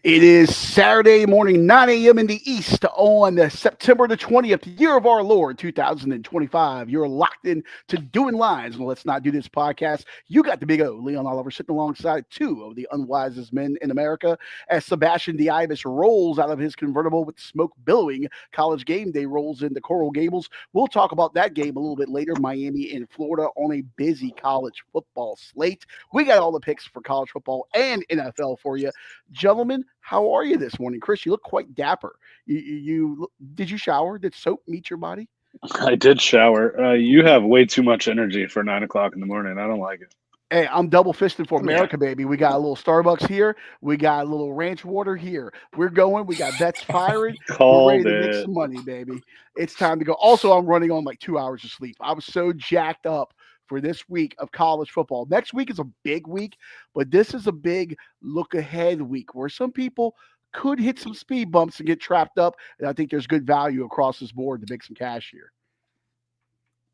It is Saturday morning, 9 a.m. in the East on September the 20th, year of our Lord, 2025. You're locked in to Doing Lines. Well, let's not do this podcast. You got the big O, Leon Oliver, sitting alongside two of the unwisest men in America as Sebastian Diabas rolls out of his convertible with smoke billowing. College game day rolls into Coral Gables. We'll talk about that game a little bit later. Miami and Florida on a busy college football slate. We got all the picks for college football and NFL for you. Gentlemen, how are you this morning? Chris, you look quite dapper. Did you shower? Did soap meet your body? I did shower. You have way too much energy for 9 o'clock in the morning. I don't like it. Hey, I'm double fisted for Yeah. America, baby. We got a little Starbucks here. We got a little ranch water here. We're going. We got bets firing. We're ready Called to make it. some money, baby. It's time to go. Also, I'm running on like 2 hours of sleep. I was so jacked up for this week of college football. Next week is a big week, but this is a big look ahead week where some people could hit some speed bumps and get trapped up. And I think there's good value across this board to make some cash here.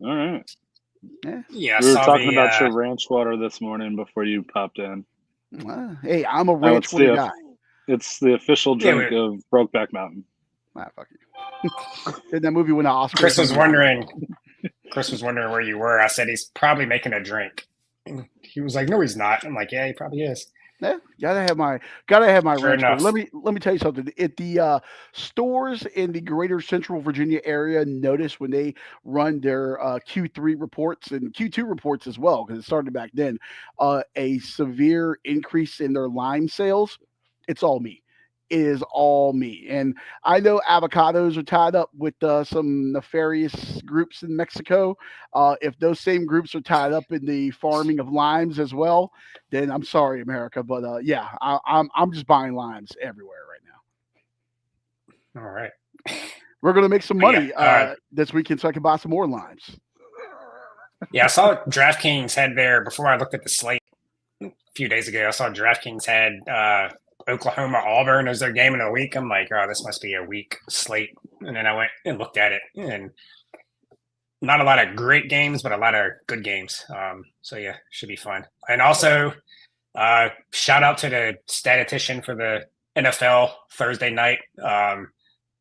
All right. Yeah. I We were saw talking the, about your ranch water this morning before you popped in. Hey, I'm a Now ranch water guy. It's the official drink of Brokeback Mountain. Fuck you. Did that movie win an Oscar? Chris was wondering where you were. I said he's probably making a drink. And he was like, "No, he's not." I'm like, "Yeah, he probably is." Yeah, gotta have my Fair ranch. enough. Let me tell you something. At the stores in the greater Central Virginia area, notice when they run their Q3 reports and Q2 reports as well, because it started back then, a severe increase in their lime sales. It's all me. It is all me. And I know avocados are tied up with some nefarious groups in Mexico. If those same groups are tied up in the farming of limes as well, then I'm sorry, America. But yeah, I'm just buying limes everywhere right now. All right. We're gonna make some money Yeah, this weekend, so I can buy some more limes. Yeah, I saw DraftKings had before I looked at the slate a few days ago. I saw DraftKings had Oklahoma Auburn as their game in a week. I'm like, oh, this must be a weak slate. And then I went and looked at it, and not a lot of great games, but a lot of good games. So yeah, should be fun. And also, shout out to the statistician for the NFL Thursday night.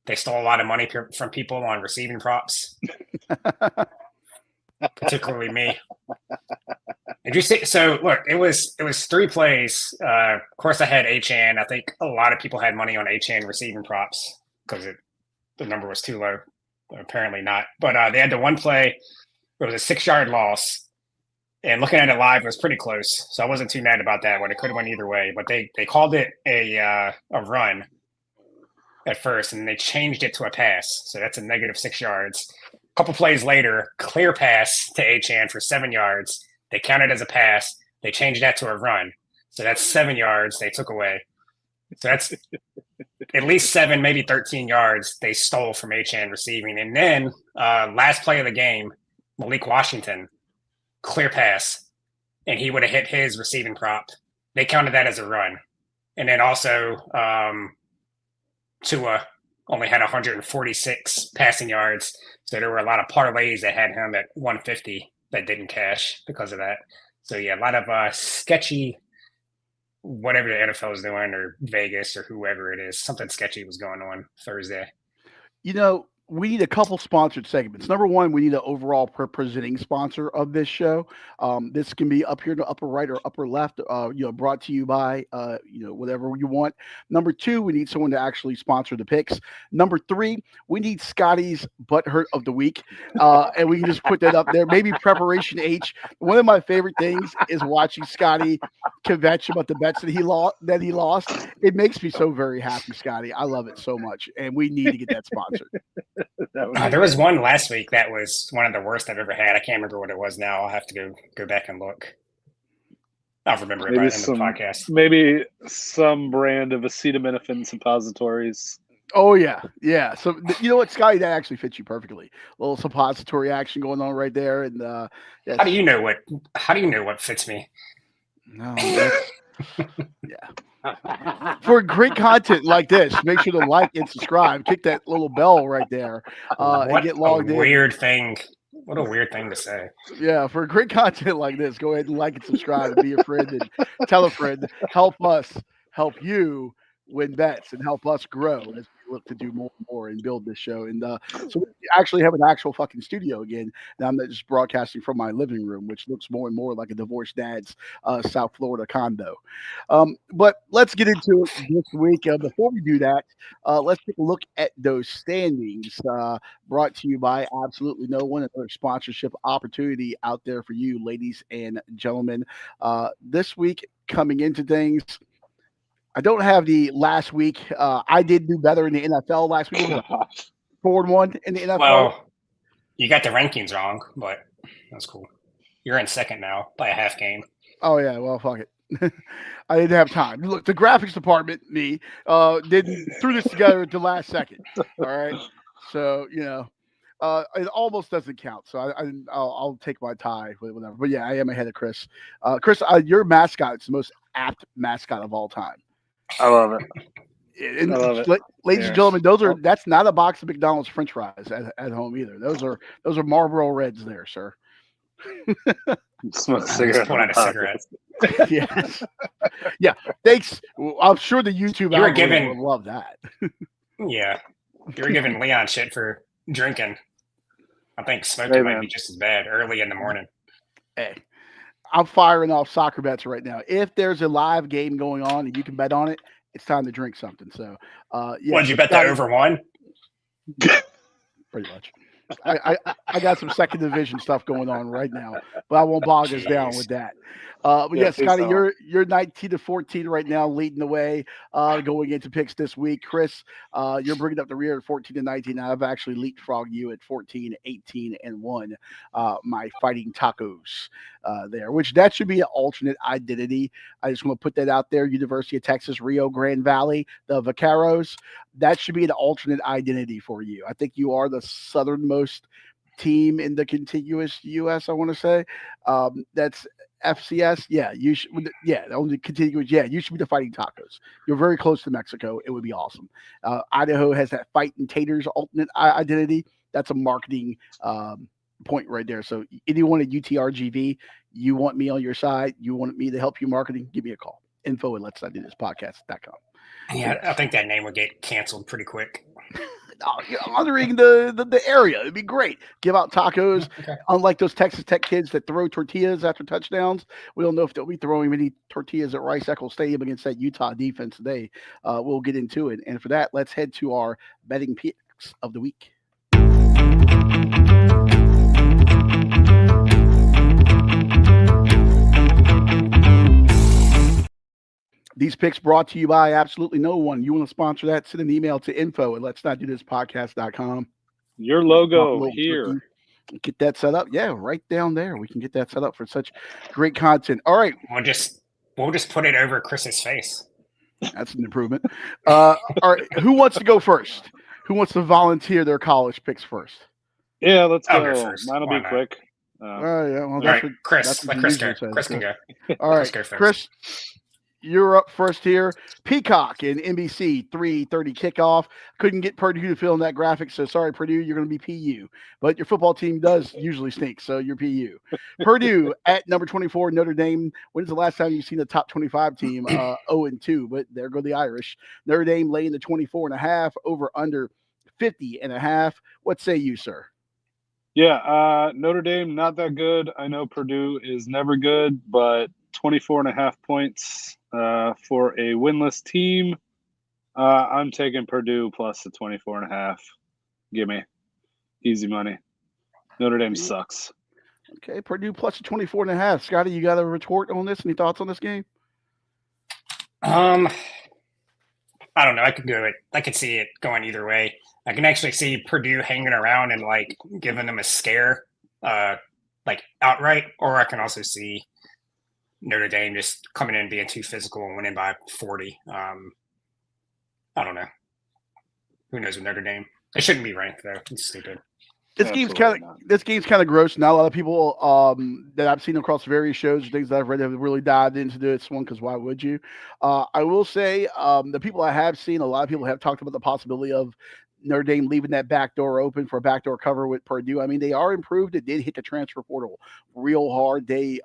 They stole a lot of money from people on receiving props, particularly me. Did you see? So look, it was 3 plays. Of course, I had Achan. I think a lot of people had money on Achan receiving props because the number was too low. Apparently not. But they had the one play. It was a 6-yard loss, and looking at it live, it was pretty close. So I wasn't too mad about that one. It could have went either way. But they called it a run at first, and they changed it to a pass. So that's a negative 6 yards. A couple plays later, clear pass to Achan for 7 yards. They counted as a pass. They changed that to a run. So that's 7 yards they took away. So that's at least 7, maybe 13 yards they stole from Achan receiving. And then last play of the game, Malik Washington, clear pass, and he would have hit his receiving prop. They counted that as a run. And then also Tua only had 146 passing yards. So there were a lot of parlays that had him at 150 that didn't cash because of that. So yeah, a lot of sketchy, whatever the NFL is doing, or Vegas or whoever it is, something sketchy was going on Thursday. We need a couple sponsored segments. Number one, we need an overall presenting sponsor of this show. This can be up here in the upper right or upper left, brought to you by, whatever you want. Number two, we need someone to actually sponsor the picks. Number three, we need Scotty's butthurt of the week. And we can just put that up there. Maybe Preparation H. One of my favorite things is watching Scotty kvetch about the bets that he lost. It makes me so very happy, Scotty. I love it so much. And we need to get that sponsored. There was one last week that was one of the worst I've ever had. I can't remember what it was now. I'll have to go back and look. I'll remember it by the end of the podcast. Maybe some brand of acetaminophen suppositories. Oh yeah. So you know what, Scotty, that actually fits you perfectly. A little suppository action going on right there, and How do you know what fits me? No. Yeah. For great content like this, make sure to like and subscribe. Kick that little bell right there, and get logged in. Weird thing. What a weird thing to say. Yeah, for great content like this, go ahead and like and subscribe and be a friend and tell a friend. Help us help you win bets and help us grow as we look to do more and more and build this show. And so we actually have an actual fucking studio again. Now I'm not just broadcasting from my living room, which looks more and more like a divorced dad's South Florida condo. But let's get into it this week. Before we do that, let's take a look at those standings. Brought to you by Absolutely No One, another sponsorship opportunity out there for you, ladies and gentlemen. This week, coming into things, I don't have the last week. I did do better in the NFL last week. 4-1 in the NFL. Well, you got the rankings wrong, but that's cool. You're in second now by a half game. Oh yeah, well fuck it. I didn't have time. Look, the graphics department, me, didn't threw this together at the last second. All right, so it almost doesn't count. So I'll take my tie with whatever. But yeah, I am ahead of Chris. Chris, your mascot is the most apt mascot of all time. I love it. And I love it. ladies and gentlemen, that's not a box of McDonald's French fries at home either. Those are Marlboro Reds there, sir. Smoke cigarette. Pull out a cigarette. Yes. Yeah. Thanks. I'm sure the YouTube You were algorithm will love that. Yeah. You were giving Leon shit for drinking. I think smoking might be just as bad early in the morning. Hey, I'm firing off soccer bets right now. If there's a live game going on and you can bet on it, it's time to drink something. So, yeah. What, did you bet that over one? Pretty much. I got some second division stuff going on right now, but I won't bog us down with that. But yeah, Scotty, you're 19-14 right now, leading the way going into picks this week. Chris, you're bringing up the rear at 14-19. I've actually leapfrogged you at 14-18-1. My fighting tacos there, which that should be an alternate identity. I just want to put that out there. University of Texas, Rio Grande Valley, the Vaqueros. That should be an alternate identity for you. I think you are the southernmost team in the contiguous U.S. I want to say that's FCS. Yeah, you should. Yeah, only contiguous. Yeah, you should be the Fighting Tacos. You're very close to Mexico. It would be awesome. Idaho has that Fighting Taters alternate identity. That's a marketing point right there. So anyone at UTRGV, you want me on your side? You want me to help you marketing? Give me a call. info@letsnotdothispodcast.com. Yeah, I think that name would get canceled pretty quick. Honoring the area. It'd be great. Give out tacos. Okay. Unlike those Texas Tech kids that throw tortillas after touchdowns, we don't know if they'll be throwing many tortillas at Rice-Eccles Stadium against that Utah defense today. We'll get into it. And for that, let's head to our betting picks of the week. These picks brought to you by Absolutely No One. You want to sponsor that? Send an email to info@letsnotdothispodcast.com. Your logo here. Get that set up. Yeah, right down there. We can get that set up for such great content. All right. We'll just put it over Chris's face. That's an improvement. All right. Who wants to go first? Who wants to volunteer their college picks first? Yeah, let's go. First. Mine'll be quick. Yeah. Well, all right, Chris. Let Chris go. Chris can go. All right, Chris. You're up first here. Peacock and NBC 3:30 kickoff. Couldn't get Purdue to fill in that graphic, so sorry, Purdue, you're going to be PU. But your football team does usually stink, so you're PU. Purdue at number 24, Notre Dame. When's the last time you've seen a top 25 team 0-2? But there go the Irish. Notre Dame laying the 24.5, over under 50.5. What say you, sir? Yeah, Notre Dame, not that good. I know Purdue is never good, but 24.5 points for a winless team. I'm taking Purdue plus the 24.5. Give me easy money. Notre Dame sucks. Okay, Purdue plus the 24.5. Scotty, you got a retort on this? Any thoughts on this game? I don't know. I could see it going either way. I can actually see Purdue hanging around and like giving them a scare, like outright, or I can also see Notre Dame just coming in and being too physical and winning by 40. I don't know. Who knows with Notre Dame? It shouldn't be ranked though. It's stupid. This game's kind of gross. Not a lot of people that I've seen across various shows, things that I've read, have really dived into this one because why would you? I will say the people I have seen, a lot of people have talked about the possibility of Notre Dame leaving that back door open for a backdoor cover with Purdue. I mean, they are improved. It did hit the transfer portal real hard. They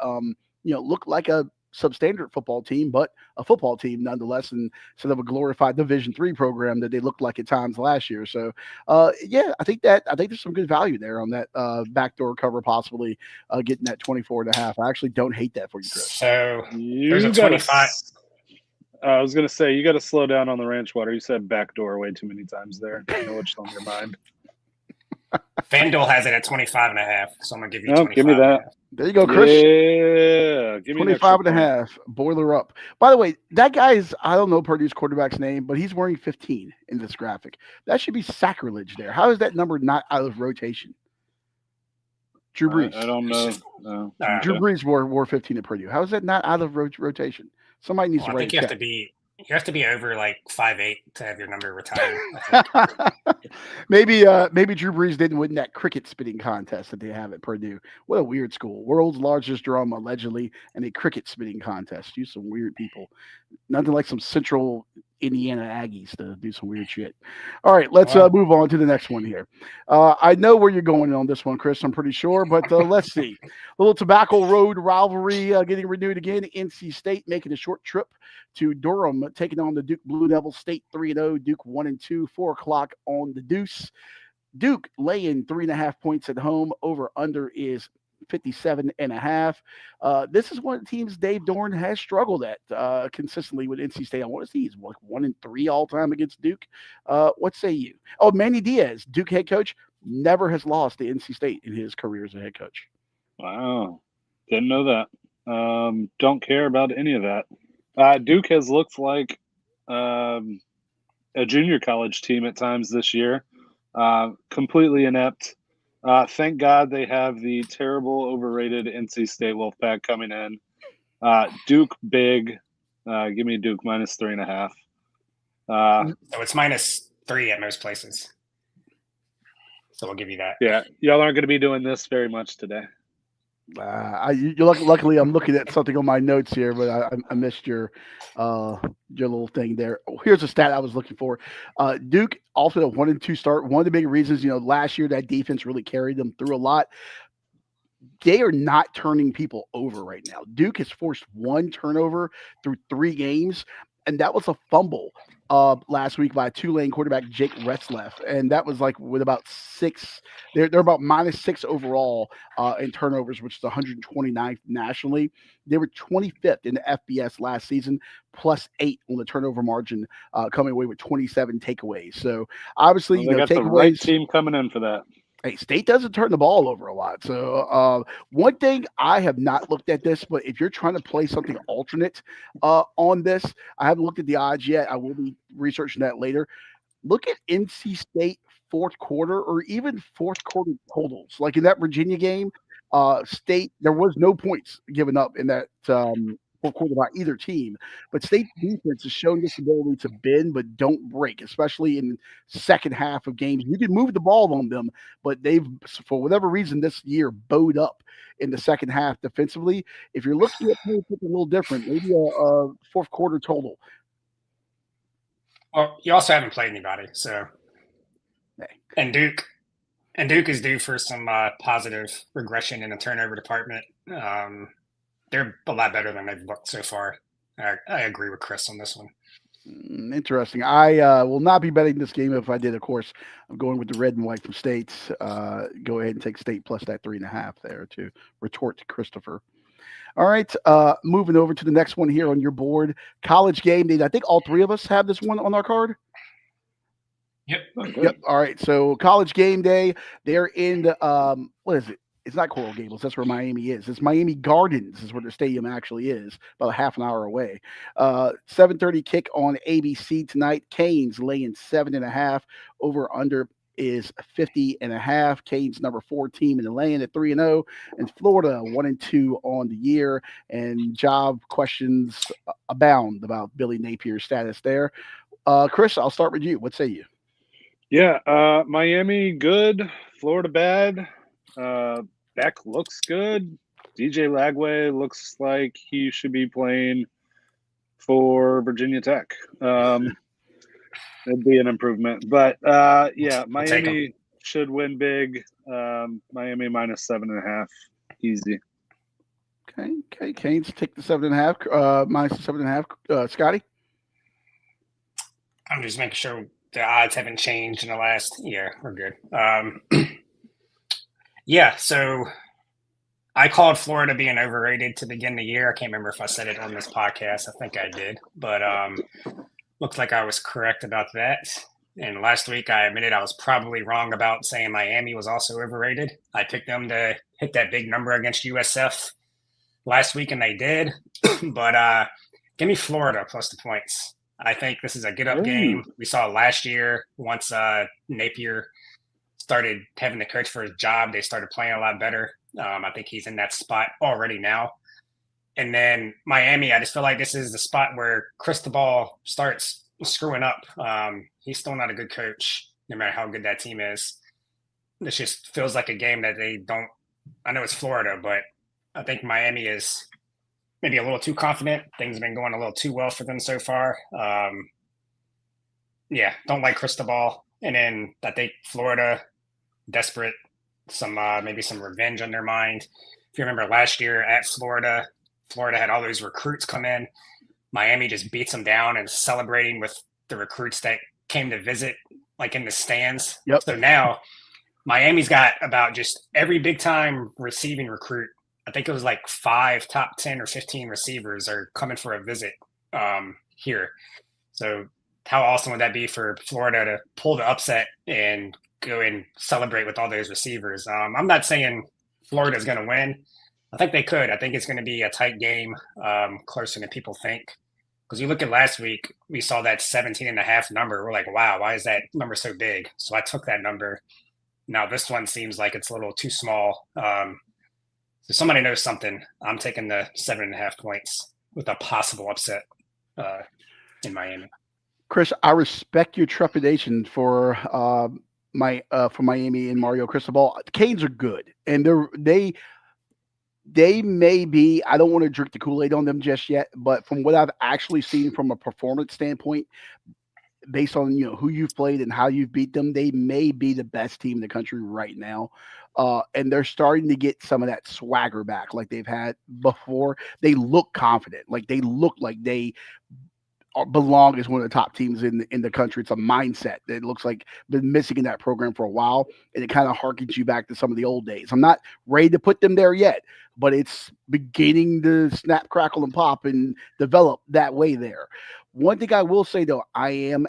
look like a substandard football team, but a football team nonetheless, and instead of a glorified Division III program that they looked like at times last year. So, yeah, I think there's some good value there on that backdoor cover, possibly getting that 24.5. I actually don't hate that for you, Chris. So there's a You got 25. I was going to say, you got to slow down on the ranch water. You said backdoor way too many times there. I know what's on your mind. FanDuel has it at 25.5, so I'm gonna give you Oh, 25. give me that. There you go, Chris. Yeah, give me 25.5, boiler up. By the way, that guy is, I don't know Purdue's quarterback's name, but he's wearing 15 in this graphic. That should be sacrilege there. How is that number not out of rotation? Drew Brees. I don't know. No. Drew Brees wore 15 at Purdue. How is that not out of rotation? Somebody needs to write I think you have to be over like 5'8" to have your number retired. Maybe Drew Brees didn't win that cricket spitting contest that they have at Purdue. What a weird school. World's largest drum, allegedly, and a cricket spitting contest. You some weird people. Nothing like some Central Indiana Aggies to do some weird shit. All right, let's move on to the next one here. I know where you're going on this one, Chris. I'm pretty sure, but let's see. A little Tobacco Road rivalry getting renewed again. NC State making a short trip to Durham, taking on the Duke Blue Devils. State 3-0, Duke 1-2, 4 o'clock on the Deuce. Duke laying 3.5 points at home. Over under is 57.5. This is one of the teams Dave Dorn has struggled at consistently with NC State. I want to see he's like 1-3 all time against Duke. What say you? Oh, Manny Diaz, Duke head coach, never has lost to NC State in his career as a head coach. Wow, didn't know that. Don't care about any of that. Duke has looked like a junior college team at times this year. Completely inept. Thank God they have the terrible, overrated NC State Wolfpack coming in. Duke big. Give me Duke minus 3.5. So it's -3 at most places. So we'll give you that. Yeah, y'all aren't going to be doing this very much today. Luckily, I'm looking at something on my notes here, but I missed your little thing there. Here's a stat I was looking for. Duke also a 1-2 start. One of the big reasons, last year that defense really carried them through a lot. They are not turning people over right now. Duke has forced 1 turnover through 3 games, and that was a fumble last week by Tulane quarterback Jake Retzlaff, and that was like with about 6. They're about -6 overall in turnovers, which is 129th nationally. They were 25th in the FBS last season, +8 on the turnover margin, coming away with 27 takeaways. So obviously, they got takeaways. The right team coming in for that. Hey, State doesn't turn the ball over a lot. So one thing, I have not looked at this, but if you're trying to play something alternate on this, I haven't looked at the odds yet. I will be researching that later. Look at NC State fourth quarter or even fourth quarter totals. Like in that Virginia game, State, there was no points given up in that fourth quarter by either team. But State defense has shown this ability to bend but don't break, especially in second half of games. You can move the ball on them, but they've, for whatever reason, this year bowed up in the second half defensively. If you're looking at something a little different, maybe a fourth quarter total. Well, you also haven't played anybody, so and Duke is due for some positive regression in the turnover department. They're a lot better than they've looked so far. I agree with Chris on this one. Interesting. I will not be betting this game. If I did, of course, I'm going with the red and white from State. Go ahead and take State plus that 3.5 there to retort to Christopher. All right, moving over to the next one here on your board, College Game Day. I think all 3 of us have this one on our card. Yep. All right, so College Game Day. They're in the what is it? It's not Coral Gables. That's where Miami is. It's Miami Gardens is where the stadium actually is, about a half an hour away. 7:30 kick on ABC tonight. Canes laying 7.5. Over under is 50.5. Canes number 4 team in the lane at 3-0, and Florida 1-2 on the year. And job questions abound about Billy Napier's status there. Chris, I'll start with you. What say you? Yeah, Miami good, Florida bad. Beck looks good. DJ Lagway looks like he should be playing for Virginia Tech. It'd be an improvement. But, yeah, Miami should win big. Miami minus 7.5. Easy. Okay. Canes take the 7.5. Minus the 7.5. Scotty. I'm just making sure the odds haven't changed in the last year. We're good. Yeah, so I called Florida being overrated to begin the year. I can't remember if I said it on this podcast. I think I did, but looks like I was correct about that. And last week, I admitted I was probably wrong about saying Miami was also overrated. I picked them to hit that big number against USF last week, and they did. But give me Florida plus the points. I think this is a get up game. We saw last year once Napier started having the coach for his job, they started playing a lot better. I think he's in that spot already now. And then Miami, I just feel like this is the spot where Cristobal starts screwing up. He's still not a good coach, no matter how good that team is. This just feels like a game that they don't. I know it's Florida, but I think Miami is maybe a little too confident. Things have been going a little too well for them so far. Yeah, don't like Cristobal. And then I think Florida, desperate, maybe some revenge on their mind. If you remember last year at Florida had all those recruits come in. Miami just beats them down and celebrating with the recruits that came to visit, like in the stands. Yep. So now Miami's got about just every big time receiving recruit. I think it was like 5 top 10 or 15 receivers are coming for a visit here. So how awesome would that be for Florida to pull the upset and go and celebrate with all those receivers? I'm not saying Florida's going to win. I think they could. I think it's going to be a tight game, closer than people think. Because you look at last week, we saw that 17.5 number. We're like, wow, why is that number so big? So I took that number. Now this one seems like it's a little too small. So somebody knows something. I'm taking the 7.5 points with a possible upset in Miami. Chris, I respect your trepidation for Miami and Mario Cristobal. The Canes are good, and they may be. I don't want to drink the Kool-Aid on them just yet, but from what I've actually seen from a performance standpoint, based on who you've played and how you've beat them, they may be the best team in the country right now. And they're starting to get some of that swagger back, like they've had before. They look confident, like they look like they belong as one of the top teams in the country. It's a mindset that looks like been missing in that program for a while, and it kind of harkens you back to some of the old days. I'm not ready to put them there yet, but it's beginning to snap, crackle, and pop and develop that way there. One thing I will say, though, I am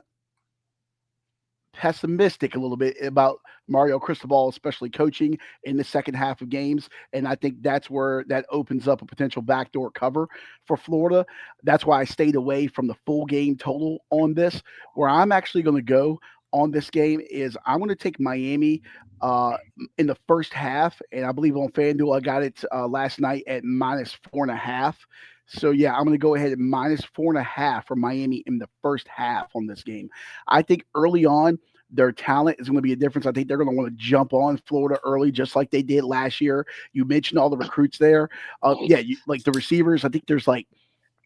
pessimistic a little bit about Mario Cristobal, especially coaching in the second half of games. And I think that's where that opens up a potential backdoor cover for Florida. That's why I stayed away from the full game total on this. Where I'm actually going to go on this game is I'm going to take Miami in the first half. And I believe on FanDuel, I got it last night at -4.5. So, yeah, I'm going to go ahead at -4.5 for Miami in the first half on this game. I think early on, their talent is going to be a difference. I think they're going to want to jump on Florida early, just like they did last year. You mentioned all the recruits there. Like the receivers, I think there's like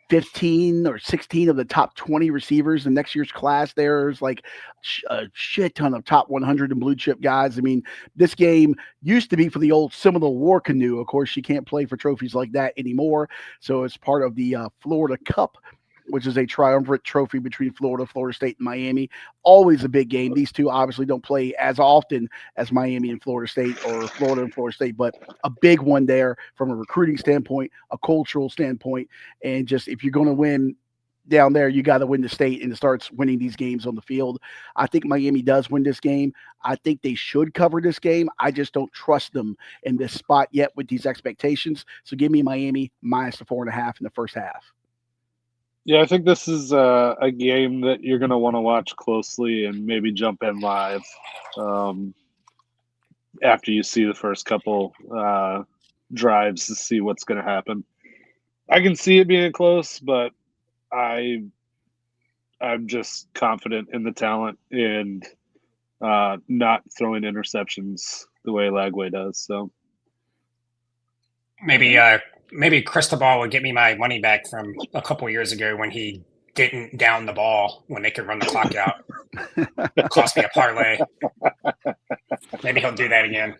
15 or 16 of the top 20 receivers in next year's class. There's like a shit ton of top 100 and blue chip guys. I mean, this game used to be for the old Seminole War Canoe. Of course, you can't play for trophies like that anymore. So it's part of the Florida Cup, which is a triumvirate trophy between Florida, Florida State, and Miami. Always a big game. These two obviously don't play as often as Miami and Florida State or Florida and Florida State, but a big one there from a recruiting standpoint, a cultural standpoint, and just if you're going to win down there, you got to win the state and it starts winning these games on the field. I think Miami does win this game. I think they should cover this game. I just don't trust them in this spot yet with these expectations. So give me Miami -4.5 in the first half. Yeah, I think this is a game that you're going to want to watch closely and maybe jump in live after you see the first couple drives to see what's going to happen. I can see it being close, but I'm just confident in the talent and not throwing interceptions the way Lagway does. So Maybe Cristobal would get me my money back from a couple years ago when he didn't down the ball when they could run the clock out. It cost me a parlay. Maybe he'll do that again.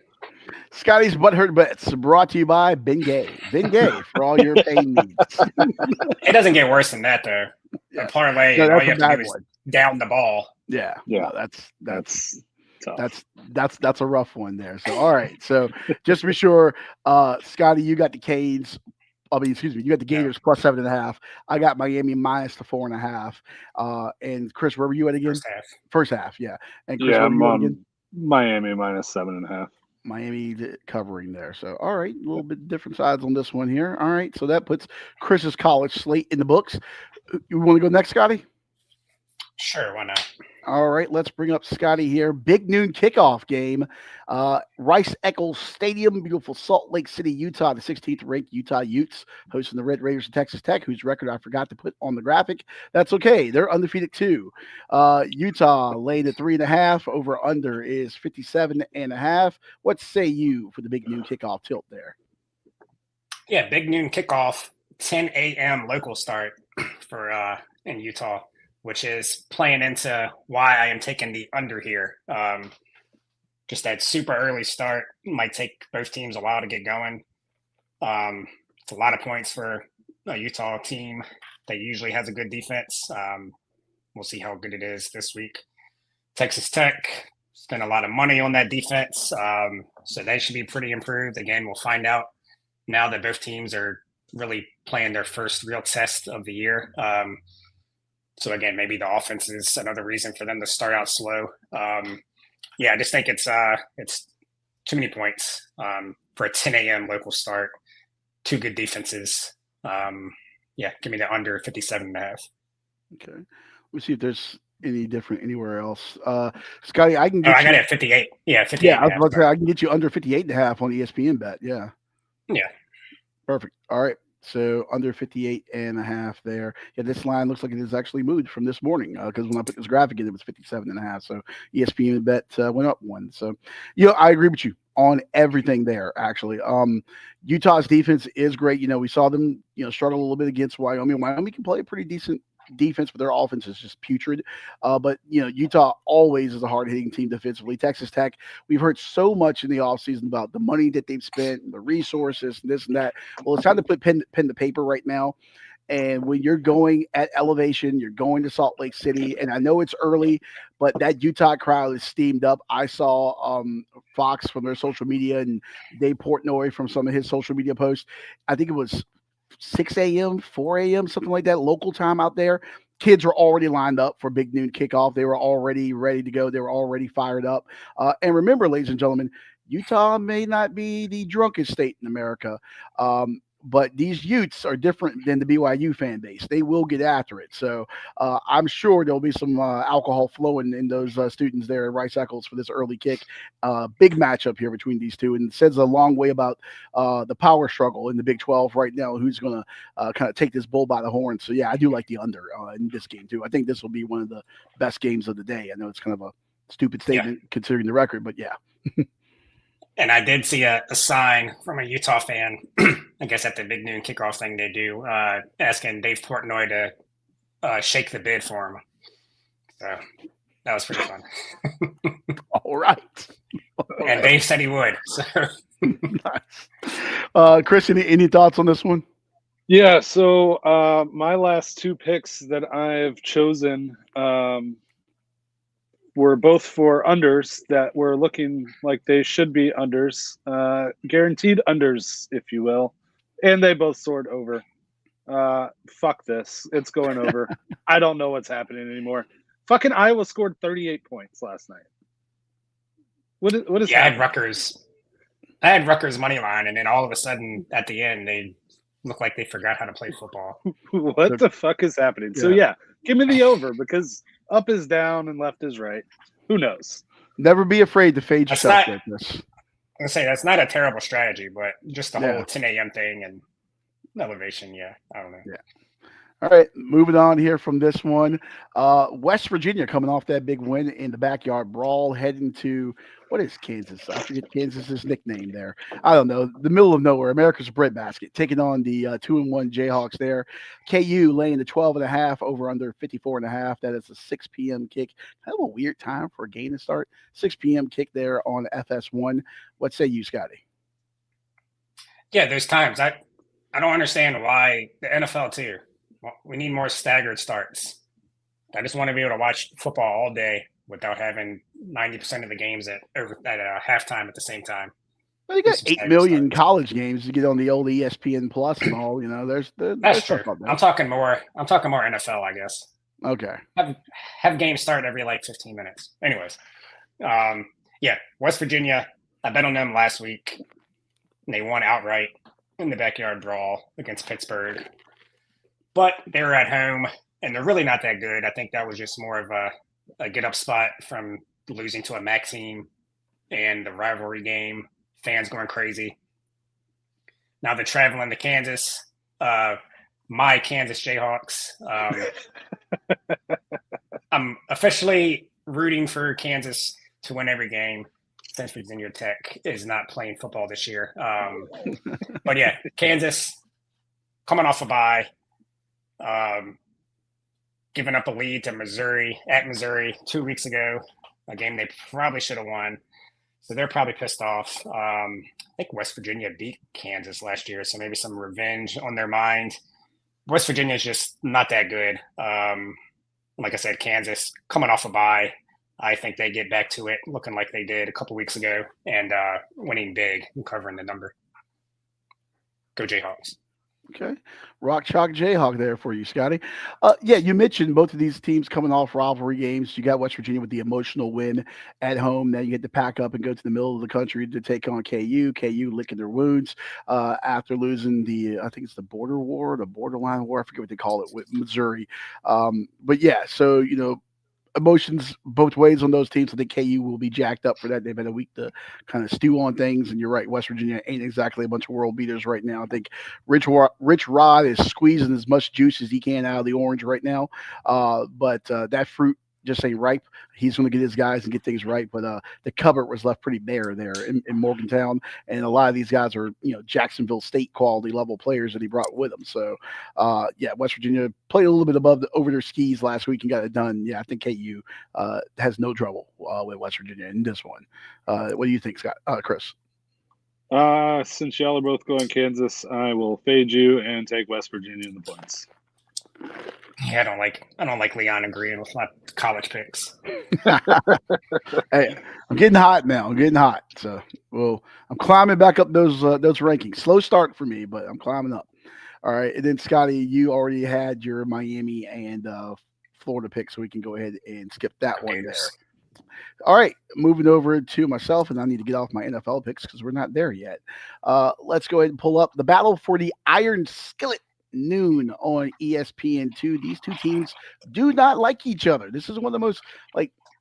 Scotty's Butthurt Bets brought to you by Ben Gay. Ben Gay for all your pain needs. It doesn't get worse than that, though. Yeah. A parlay, No, and all that's you a have to bad do is one. down the ball. Yeah. Yeah. No, That's tough. that's a rough one there. So all right. So just to be sure, Scotty, you got the Canes. Excuse me, you got the Gators plus 7.5. I got Miami minus the 4.5. And Chris, where were you at again? First half, yeah. And Chris, Yeah, where were I'm you at on again? Miami minus 7.5. Miami covering there. So, all right, a little bit different sides on this one here. All right, so that puts Chris's college slate in the books. You want to go next, Scotty? Sure, why not? All right, let's bring up Scotty here. Big noon kickoff game. Rice Eccles Stadium, beautiful Salt Lake City, Utah. The 16th ranked Utah Utes hosting the Red Raiders of Texas Tech, whose record I forgot to put on the graphic. That's okay. They're undefeated too. Utah laying at 3.5. Over under is 57.5. What say you for the big noon kickoff tilt there? Yeah, big noon kickoff, 10 a.m. local start for in Utah, which is playing into why I am taking the under here. Just that super early start might take both teams a while to get going. It's a lot of points for a Utah team that usually has a good defense. We'll see how good it is this week. Texas Tech spent a lot of money on that defense, so they should be pretty improved. Again, we'll find out now that both teams are really playing their first real test of the year. So again, maybe the offense is another reason for them to start out slow. Yeah, I just think it's too many points for a 10 a.m. local start. Two good defenses. Yeah, give me the under 57.5. Okay, let's see if there's any different anywhere else. Scotty, I can Oh, get I you. got it at 58. Yeah, 58. Yeah, I was about to say I can get you under 58.5 on ESPN bet. Yeah. Yeah. Perfect. All right. So under 58.5 there. Yeah, this line looks like it is actually moved from this morning because when I put this graphic in, it was 57.5. So ESPN bet went up one. So, I agree with you on everything there, actually. Utah's defense is great. We saw them, struggle a little bit against Wyoming. Wyoming can play a pretty decent defense, but their offense is just putrid. But Utah always is a hard-hitting team defensively. Texas Tech, we've heard so much in the offseason about the money that they've spent, and the resources, and this and that. Well, it's time to put pen to paper right now. And when you're going at elevation, you're going to Salt Lake City, and I know it's early, but that Utah crowd is steamed up. I saw Fox from their social media and Dave Portnoy from some of his social media posts. I think it was 6 a.m., 4 a.m., something like that, local time out there. Kids were already lined up for big noon kickoff. They were already ready to go. They were already fired up. And remember, ladies and gentlemen, Utah may not be the drunkest state in America, but these Utes are different than the BYU fan base. They will get after it. So I'm sure there'll be some alcohol flowing in those students there at Rice Eccles for this early kick. Big matchup here between these two, and it says a long way about the power struggle in the Big 12 right now. Who's going to kind of take this bull by the horn? So yeah, I do like the under in this game too. I think this will be one of the best games of the day. I know it's kind of a stupid statement considering the record, but yeah. And I did see a sign from a Utah fan, I guess at the big noon kickoff thing they do, asking Dave Portnoy to shake the bid for him. So that was pretty fun. All right. And Dave said he would. So. Nice. Chris, any thoughts on this one? Yeah, so my last two picks that I've chosen were both for unders that were looking like they should be unders, guaranteed unders, if you will, and they both soared over. Fuck this. It's going over. I don't know what's happening anymore. Fucking Iowa scored 38 points last night. What is yeah, happening? I had Rutgers money line, and then all of a sudden at the end they look like they forgot how to play football. What the fuck is happening? Yeah. So yeah, give me the over because up is down and left is right. Who knows? Never be afraid to fade yourself like this. I'm gonna say that's not a terrible strategy, but just the whole 10 a.m. thing and elevation, I don't know. Yeah. All right, moving on here from this one. West Virginia coming off that big win in the backyard brawl, heading to, what is Kansas? I forget Kansas's nickname there. I don't know. The middle of nowhere, America's breadbasket, taking on the 2-1 Jayhawks there. KU laying the 12.5 over under 54.5. That is a 6 p.m. kick. Kind of a weird time for a game to start. 6 p.m. kick there on FS1. What say you, Scotty? Yeah, there's times I don't understand why the NFL too. We need more staggered starts. I just want to be able to watch football all day without having 90% of the games at halftime at the same time. Well, you got 8 million college games to get on the old ESPN Plus and all. There's That's true. stuff out there. I'm talking more NFL, I guess. Okay. Have games start every 15 minutes. Anyways, yeah, West Virginia. I bet on them last week, and they won outright in the backyard brawl against Pittsburgh. But they were at home, and they're really not that good. I think that was just more of a get up spot from losing to a MAC team and the rivalry game. Fans going crazy. Now they're traveling to Kansas. My Kansas Jayhawks. I'm officially rooting for Kansas to win every game since Virginia Tech is not playing football this year. But yeah, Kansas coming off a bye, giving up a lead to Missouri 2 weeks ago, a game they probably should have won. So they're probably pissed off. I think West Virginia beat Kansas last year, so maybe some revenge on their mind. West Virginia is just not that good. Like I said, Kansas coming off a bye. I think they get back to it looking like they did a couple weeks ago and winning big and covering the number. Go Jayhawks. Okay. Rock Chalk Jayhawk there for you, Scotty. Yeah, you mentioned both of these teams coming off rivalry games. You got West Virginia with the emotional win at home. Now you get to pack up and go to the middle of the country to take on KU. KU licking their wounds after losing I think it's the border war, the borderline war. I forget what they call it with Missouri. But yeah, so, emotions both ways on those teams. I think KU will be jacked up for that. They've had a week to kind of stew on things, and you're right. West Virginia ain't exactly a bunch of world beaters right now. I think Rich Rod is squeezing as much juice as he can out of the orange right now, but that fruit just ain't ripe. He's going to get his guys and get things right, but the cupboard was left pretty bare there in Morgantown, and a lot of these guys are Jacksonville State quality level players that he brought with him. So yeah, West Virginia played a little bit over their skis last week and got it done. Yeah, I think KU has no trouble with West Virginia in this one. What do you think, Scott? Chris? Since y'all are both going Kansas, I will fade you and take West Virginia in the points. Yeah, I don't like Leon agreeing with my college picks. Hey, I'm getting hot now. So, I'm climbing back up those rankings. Slow start for me, but I'm climbing up. All right, and then Scotty, you already had your Miami and Florida pick, so we can go ahead and skip that one there. All right, moving over to myself, and I need to get off my NFL picks because we're not there yet. Let's go ahead and pull up the battle for the Iron Skillet. Noon on ESPN2. These two teams do not like each other. This is one of the most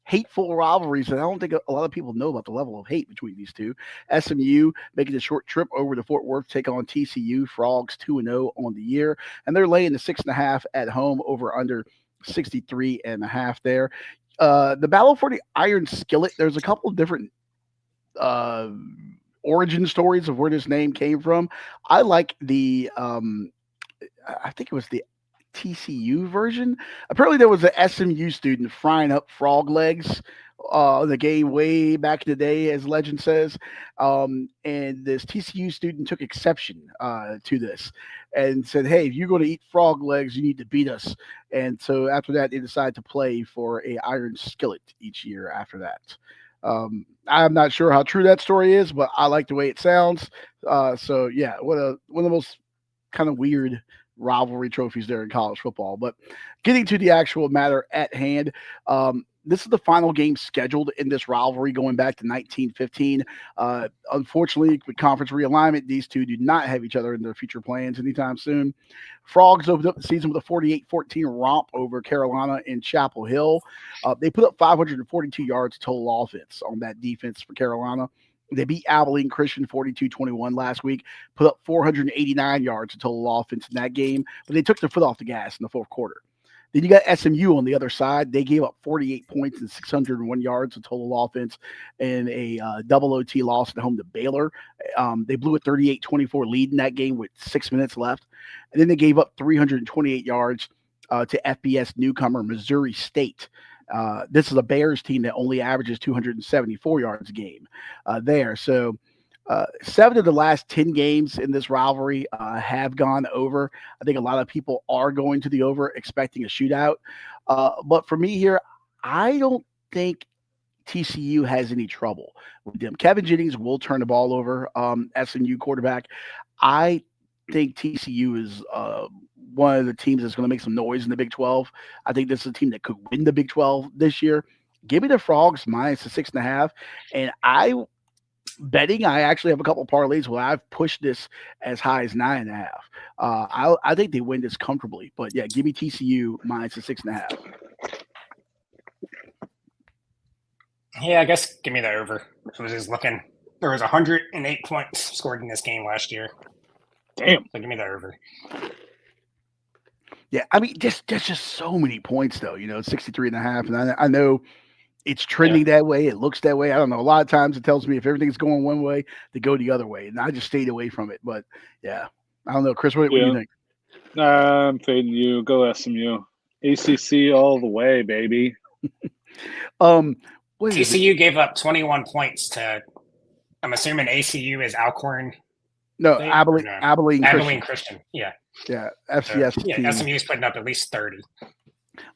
hateful rivalries, and I don't think a lot of people know about the level of hate between these two. SMU making a short trip over to Fort Worth to take on TCU. Frogs 2-0 on the year, and they're laying the 6.5 at home, over under 63.5 there. The battle for the Iron Skillet. There's a couple of different origin stories of where this name came from. I like the I think it was the TCU version. Apparently, there was an SMU student frying up frog legs the game way back in the day, as legend says. And this TCU student took exception to this and said, "Hey, if you're going to eat frog legs, you need to beat us." And so after that, they decided to play for a Iron Skillet each year after that. I'm not sure how true that story is, but I like the way it sounds. So yeah, one of the most kind of weird rivalry trophies there in college football. But getting to the actual matter at hand, this is the final game scheduled in this rivalry going back to 1915. Unfortunately, with conference realignment, these two do not have each other in their future plans anytime soon. Frogs opened up the season with a 48-14 romp over Carolina in Chapel Hill. They put up 542 yards total offense on that defense for Carolina. They beat Abilene Christian 42-21 last week, put up 489 yards of total offense in that game, but they took their foot off the gas in the fourth quarter. Then you got SMU on the other side. They gave up 48 points and 601 yards of total offense in a double OT loss at home to Baylor. They blew a 38-24 lead in that game with 6 minutes left. And then they gave up 328 yards to FBS newcomer Missouri State. This is a Bears team that only averages 274 yards a game there. So 7 of the last 10 games in this rivalry have gone over. I think a lot of people are going to the over, expecting a shootout. But for me here, I don't think TCU has any trouble with them. Kevin Jennings will turn the ball over. SMU quarterback. I think TCU is one of the teams that's going to make some noise in the Big 12. I think this is a team that could win the Big 12 this year. Give me the Frogs minus the 6.5, and I actually have a couple of parlays where I've pushed this as high as 9.5. I think they win this comfortably, but yeah, give me TCU minus the 6.5. Yeah, I guess give me the over. I was just looking. There was 108 points scored in this game last year. Damn. So give me the over. Yeah, I mean, there's just so many points, though. 63.5, and I know it's trending that way. It looks that way. I don't know. A lot of times it tells me if everything's going one way, to go the other way, and I just stayed away from it. But yeah, I don't know, Chris. What do you think? I'm fading you. Go SMU. ACC all the way, baby. TCU gave up 21 points to. I'm assuming ACU is Alcorn. No, Abilene Christian. Yeah. Yeah, FCS. Yeah, SMU is putting up at least 30.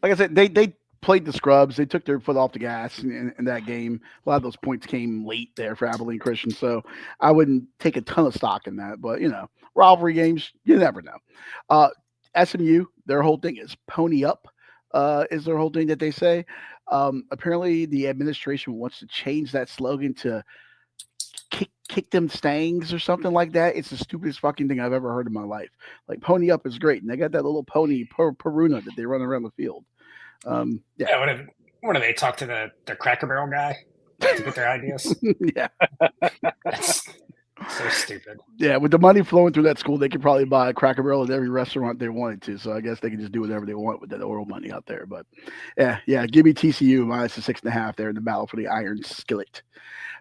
Like I said, they played the scrubs. They took their foot off the gas in that game. A lot of those points came late there for Abilene Christian, so I wouldn't take a ton of stock in that. But rivalry games, you never know. SMU, their whole thing is pony up. Is their whole thing that they say. Apparently, the administration wants to change that slogan to kick them stangs or something like that. It's the stupidest fucking thing I've ever heard in my life. Like pony up is great, and they got that little pony Peruna that they run around the field. Yeah. What do they talk to the Cracker Barrel guy to get their ideas? Yeah, that's so stupid. Yeah, with the money flowing through that school, they could probably buy a Cracker Barrel at every restaurant they wanted to. So I guess they can just do whatever they want with that oil money out there. But yeah, give me TCU minus the 6.5 there in the battle for the Iron Skillet.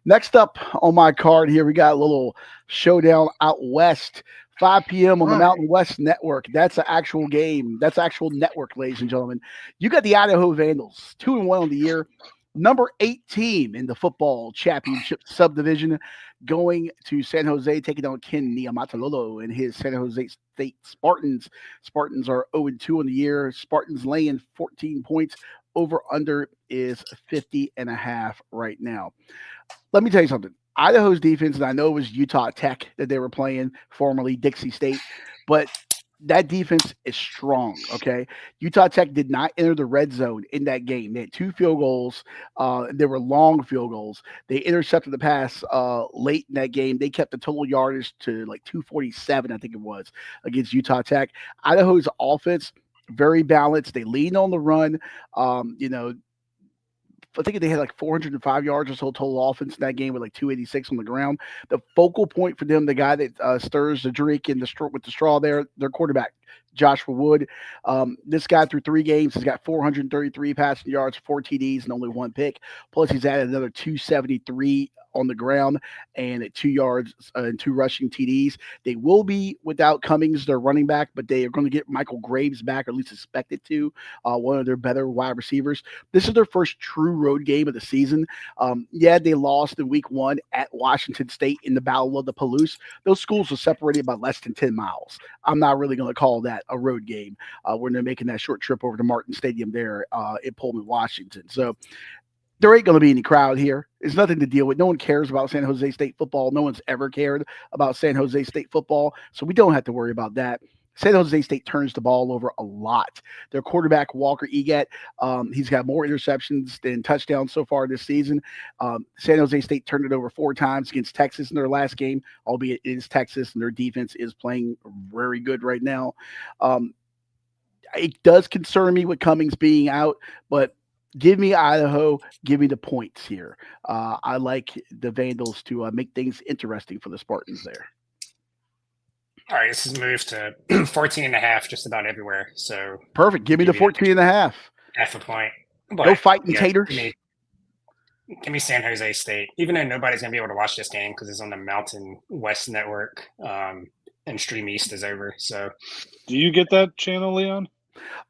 Next up on my card here, we got a little showdown out west, 5 p.m. on the Mountain West Network. That's an actual game. That's actual network, ladies and gentlemen. You got the Idaho Vandals, 2-1 on the year, number 8 team in the football championship subdivision, going to San Jose, taking on Ken Niumatalolo and his San Jose State Spartans. Spartans are 0-2 on the year. Spartans laying 14 points. Over under is 50.5 right now. Let me tell you something. Idaho's defense, and I know it was Utah Tech that they were playing, formerly Dixie State, but that defense is strong, okay? Utah Tech did not enter the red zone in that game. They had 2 field goals. They were long field goals. They intercepted the pass late in that game. They kept the total yardage to like 247, I think it was, against Utah Tech. Idaho's offense, very balanced. They lean on the run. I think they had like 405 yards or so total offense in that game with like 286 on the ground. The focal point for them, the guy that stirs the drink with the straw there, their quarterback, Joshua Wood. This guy through 3 games has got 433 passing yards, 4 TDs, and only 1 pick. Plus, he's added another 273 on the ground and at 2 yards and 2 rushing TDs. They will be without Cummings, their running back, but they are going to get Michael Graves back, or at least expected to, one of their better wide receivers. This is their first true road game of the season. They lost in week 1 at Washington State in the Battle of the Palouse. Those schools are separated by less than 10 miles. I'm not really going to call that a road game when they're making that short trip over to Martin Stadium there in Pullman, Washington. So there ain't going to be any crowd here. It's nothing to deal with. No one cares about San Jose State football. No one's ever cared about San Jose State football, so we don't have to worry about that. San Jose State turns the ball over a lot. Their quarterback, Walker Egat, he's got more interceptions than touchdowns so far this season. San Jose State turned it over 4 times against Texas in their last game, albeit it is Texas, and their defense is playing very good right now. It does concern me with Cummings being out, but give me Idaho. Give me the points here. I like the Vandals to make things interesting for the Spartans there. All right, this has moved to 14.5 just about everywhere. So perfect. Give me the 14.5. Half a point. But, go fighting taters. Give me San Jose State. Even though nobody's going to be able to watch this game because it's on the Mountain West Network and Stream East is over. So, do you get that channel, Leon?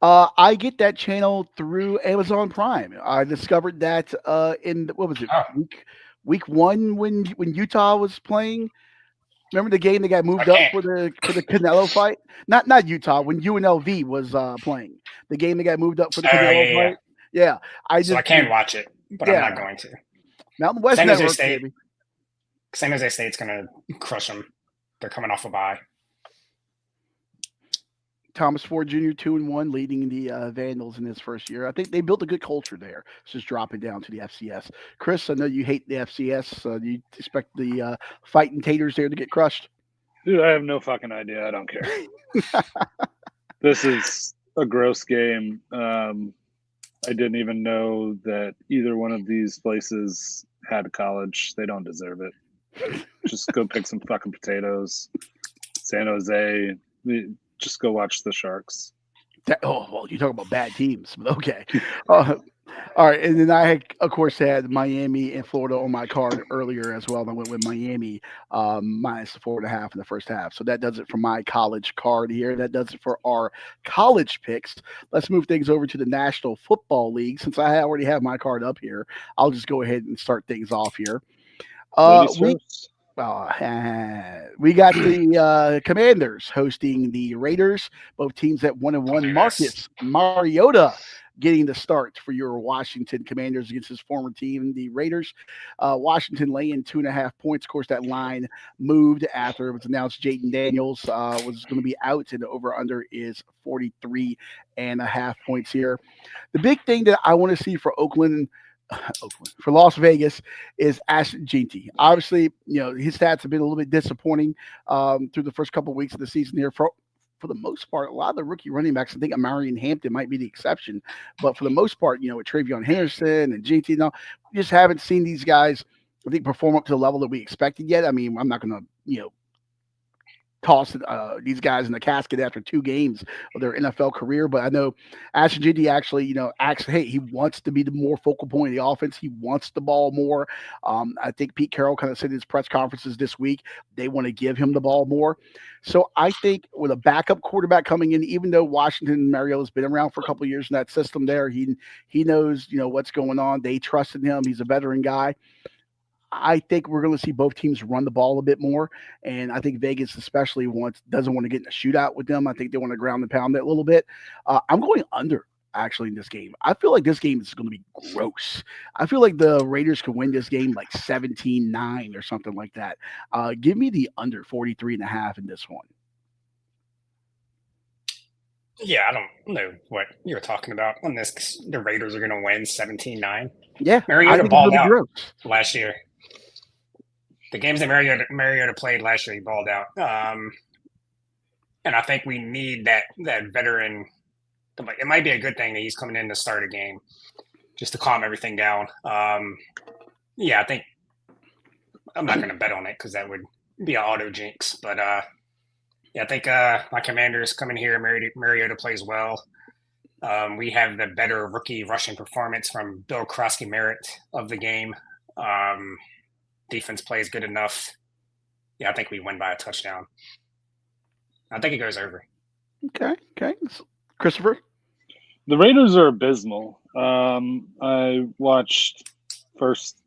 I get that channel through Amazon Prime. I discovered that in week week 1 when Utah was playing. Remember the game that got moved up for the Canelo fight? Not Utah, when UNLV was playing. The game that got moved up for the Canelo fight. Yeah, I can watch it, but I'm not going to. Mountain West Network, baby. San Jose State's going to crush them. They're coming off a bye. Thomas Ford Jr. 2-1, leading the Vandals in his first year. I think they built a good culture there. It's just dropping down to the FCS. Chris, I know you hate the FCS. Do you expect the fighting taters there to get crushed? Dude, I have no fucking idea. I don't care. This is a gross game. I didn't even know that either one of these places had a college. They don't deserve it. Just go pick some fucking potatoes. San Jose, just go watch the Sharks. Well, you talk about bad teams, but okay. All right, and then I, of course, had Miami and Florida on my card earlier as well. And I went with Miami minus the 4.5 in the first half. So that does it for my college card here. That does it for our college picks. Let's move things over to the National Football League. Since I already have my card up here, I'll just go ahead and start things off here. We got the Commanders hosting the Raiders, both teams at 1-1. Marcus Mariota getting the start for your Washington Commanders against his former team, the Raiders. Washington laying 2.5 points. Of course, that line moved after it was announced Jaden Daniels was going to be out, and the over-under is 43.5 points here. The big thing that I want to see for for Las Vegas is Ashton Jeanty. Obviously, his stats have been a little bit disappointing through the first couple of weeks of the season here. For the most part, a lot of the rookie running backs, I think Amarian Hampton might be the exception, but for the most part, with Travion Henderson and Jeanty, we just haven't seen these guys, I think, perform up to the level that we expected yet. I mean, I'm not going to, toss these guys in the casket after 2 games of their NFL career. But I know Ashton Jeanty actually, hey, he wants to be the more focal point of the offense. He wants the ball more. I think Pete Carroll kind of said in his press conferences this week, they want to give him the ball more. So I think with a backup quarterback coming in, even though Washington Mariota has been around for a couple of years in that system there, he knows, what's going on. They trusted him. He's a veteran guy. I think we're going to see both teams run the ball a bit more, and I think Vegas especially doesn't want to get in a shootout with them. I think they want to ground and pound it a little bit. I'm going under, actually, in this game. I feel like this game is going to be gross. I feel like the Raiders could win this game like 17-9 or something like that. Give me the under 43.5 in this one. Yeah, I don't know what you're talking about on this. The Raiders are going to win 17-9. Yeah, Mariota balled out last year. The games that Mariota played last year, he balled out. And I think we need that veteran. It might be a good thing that he's coming in to start a game just to calm everything down. I think I'm not going to bet on it because that would be an auto jinx. But I think my Commanders come in here. Mariota plays well. We have the better rookie rushing performance from Bill Krosky-Merritt of the game. Defense plays good enough. Yeah, I think we win by a touchdown. I think it goes over. Okay. Christopher? The Raiders are abysmal. I watched first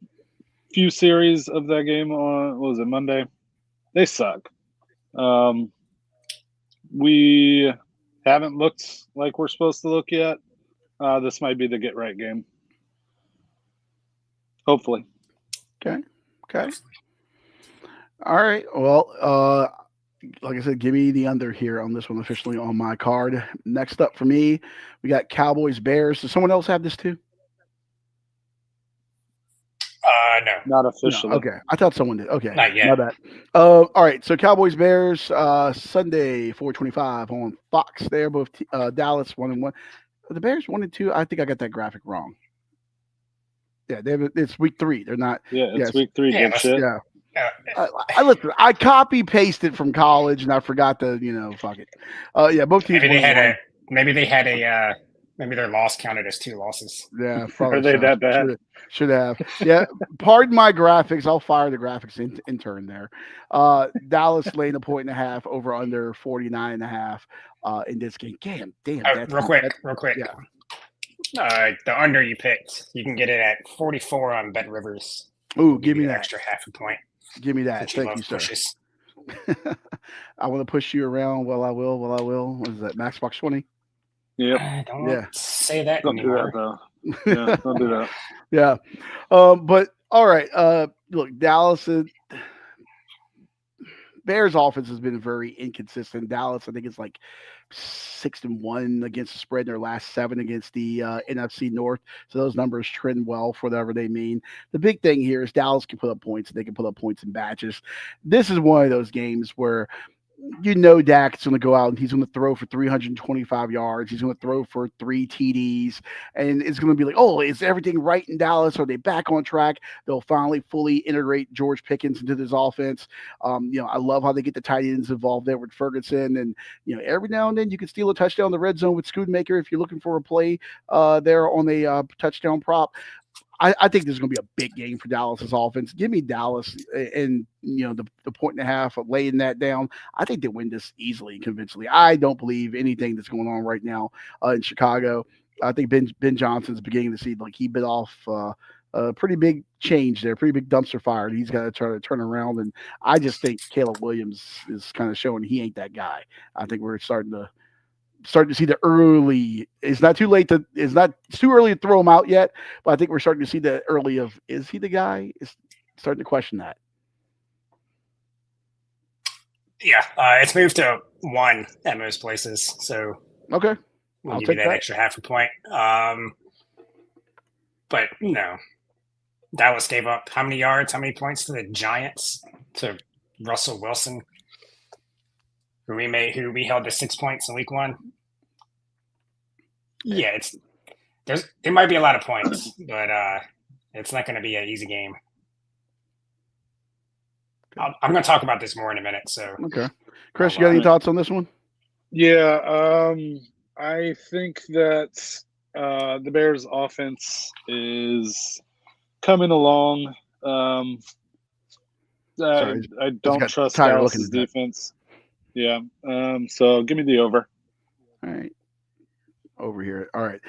few series of that game on, what was it, Monday? They suck. We haven't looked like we're supposed to look yet. This might be the get right game. Hopefully. Okay. All right. Well, like I said, give me the under here on this one officially on my card. Next up for me, we got Cowboys Bears. Does someone else have this too? No. Not officially. No. Okay. I thought someone did. Okay. Not yet. My bad. All right. So Cowboys Bears, Sunday, 4:25 on Fox there. Both Dallas 1-1. The Bears 1-2. I think I got that graphic wrong. Yeah, it's week 3. They're not. Yeah, it's week 3. Yeah. Shit. Yeah. I copy pasted from college and I forgot to, fuck it. Both teams. Maybe their loss counted as 2 losses. Yeah, are they that bad? Should have. Yeah, pardon my graphics. I'll fire the graphics intern there. Dallas laying 1.5 over under 49.5 in this game. Damn. Real quick. Yeah. The under you picked, you can get it at 44 on Bet Rivers. Ooh, We'll give me you an that. extra half a point. Give me that. Since Thank love you, sir. pushes. I want to push you around. Well, I will. What is that? Max Box 20? Yep. Don't say that Don't anymore. do that though. Yeah, don't do that. Yeah. But all right. Look, Dallas. Bears offense has been very inconsistent. Dallas, I think it's like 6-1 against the spread in their last 7 against the NFC North. So those numbers trend well for whatever they mean. The big thing here is Dallas can put up points. They can put up points in batches. This is one of those games where Dak is going to go out and he's going to throw for 325 yards. He's going to throw for 3 TDs. And it's going to be like, oh, is everything right in Dallas? Are they back on track? They'll finally fully integrate George Pickens into this offense. I love how they get the tight ends involved there with Ferguson. And, every now and then you can steal a touchdown in the red zone with Schoonmaker if you're looking for a play there on a touchdown prop. I think this is going to be a big game for Dallas's offense. Give me Dallas and the point and a half of laying that down. I think they win this easily and convincingly. I don't believe anything that's going on right now in Chicago. I think Ben Johnson's beginning to see like he bit off a pretty big change there, pretty big dumpster fire. And he's got to try to turn around. And I just think Caleb Williams is kind of showing he ain't that guy. I think we're starting to see the early. It's not too late to. It's too early to throw him out yet. But I think we're starting to see the early of. Is he the guy? It's starting to question that. Yeah, it's moved to 1 at most places. So okay, we'll give you that extra half a point. But no, Dallas gave up how many yards, how many points to the Giants, to Russell Wilson, who we held to 6 points in week 1. Yeah, it might be a lot of points, but it's not going to be an easy game. I'm going to talk about this more in a minute. So okay, Chris, you got any thoughts on this one? Yeah, I think that the Bears' offense is coming along. I don't trust Dallas's defense. Yeah. So give me the over. All right. Over here. All right.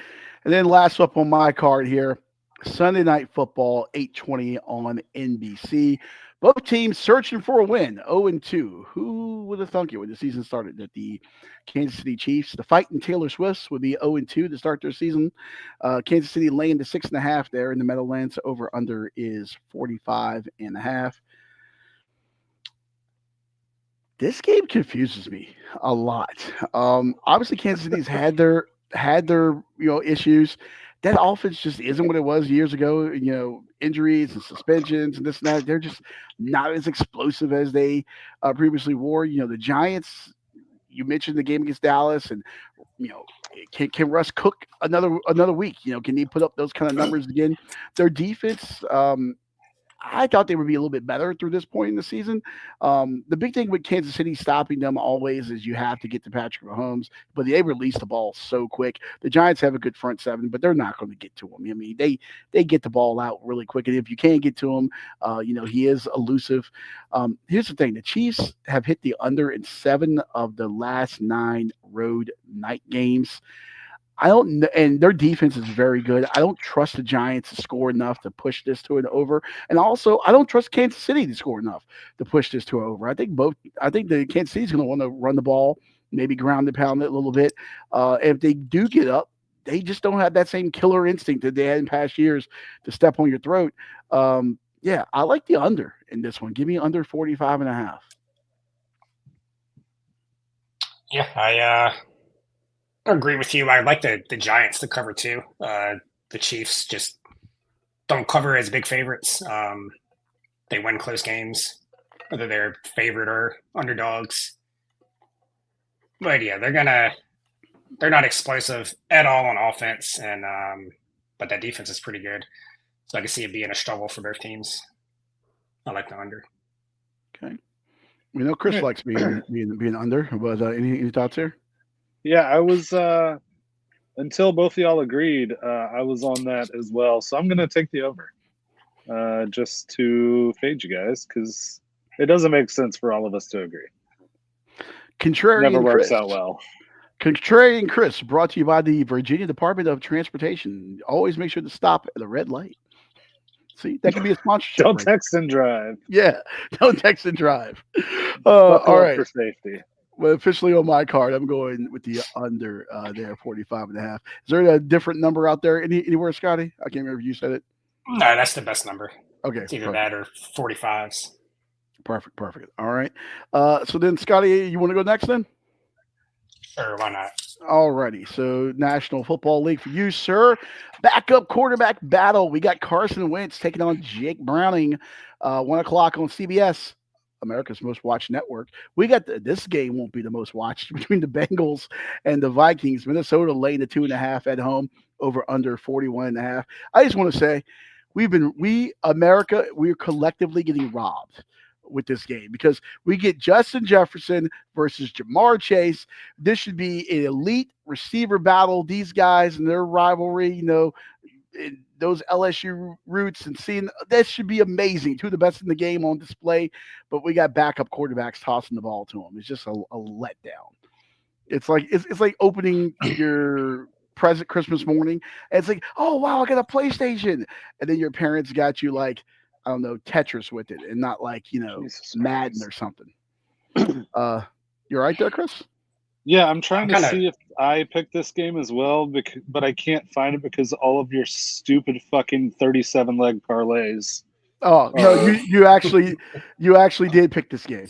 And then last up on my card here, Sunday Night Football, 8:20 on NBC. Both teams searching for a win, 0-2. Who would have thunk it when the season started that the Kansas City Chiefs, the fighting Taylor Swifts, would be 0-2 to start their season? Kansas City laying the 6.5 there in the Meadowlands. Over under is 45.5. This game confuses me a lot. Obviously, Kansas City's had their issues. That offense just isn't what it was years ago. Injuries and suspensions and this and that. They're just not as explosive as they previously were. The Giants. You mentioned the game against Dallas, and can Russ cook another week? Can he put up those kind of numbers again? Their defense. I thought they would be a little bit better through this point in the season. The big thing with Kansas City stopping them always is you have to get to Patrick Mahomes, but they release the ball so quick. The Giants have a good front seven, but they're not going to get to him. I mean, they get the ball out really quick, and if you can't get to him, he is elusive. Here's the thing: the Chiefs have hit the under in 7 of the last 9 road night games. And their defense is very good. I don't trust the Giants to score enough to push this to an over. And also, I don't trust Kansas City to score enough to push this to an over. I think the Kansas City's going to want to run the ball, maybe ground and pound it a little bit. If they do get up, they just don't have that same killer instinct that they had in past years to step on your throat. I like the under in this one. Give me under 45.5. Yeah, I agree with you. I like the Giants to cover too. The Chiefs just don't cover as big favorites. They win close games, whether they're favorite or underdogs. But yeah, they're not explosive at all on offense, and but that defense is pretty good. So I can see it being a struggle for both teams. I like the under. Okay. We know Chris likes being under, but any thoughts here? Yeah, I was until both of y'all agreed, I was on that as well. So I'm going to take the over just to fade you guys because it doesn't make sense for all of us to agree. Contrarian Never works Chris. out well. Contrarian Chris, brought to you by the Virginia Department of Transportation. Always make sure to stop at a red light. See, that could be a sponsorship. Don't Right? text and drive. Yeah, don't text and drive. Buckle All up right. for safety. Well, officially on my card, I'm going with the under there, 45.5. Is there a different number out there anywhere, Scotty? I can't remember if you said it. No, that's the best number. Okay, It's either perfect. that or 45s. Perfect. All right. So then, Scotty, you want to go next then? Sure, why not? All righty. So, National Football League for you, sir. Backup quarterback battle. We got Carson Wentz taking on Jake Browning, 1 o'clock on CBS, America's most watched network. We got this game won't be the most watched between the Bengals and the Vikings. Minnesota laying the 2.5 at home over under 41.5. I just want to say we're collectively getting robbed with this game because we get Justin Jefferson versus Jamar Chase. This should be an elite receiver battle. These guys and their rivalry, those LSU roots and seeing that should be amazing. Two of the best in the game on display, but we got backup quarterbacks tossing the ball to them. It's just a letdown. It's like opening your present Christmas morning, and it's like, oh wow, I got a PlayStation, and then your parents got you like, I don't know, Tetris with it, and not like Madden or something. You're right there, Chris. Yeah, I'm trying to see if I picked this game as well, but I can't find it because all of your stupid fucking 37 leg parlays. Oh no, you actually did pick this game.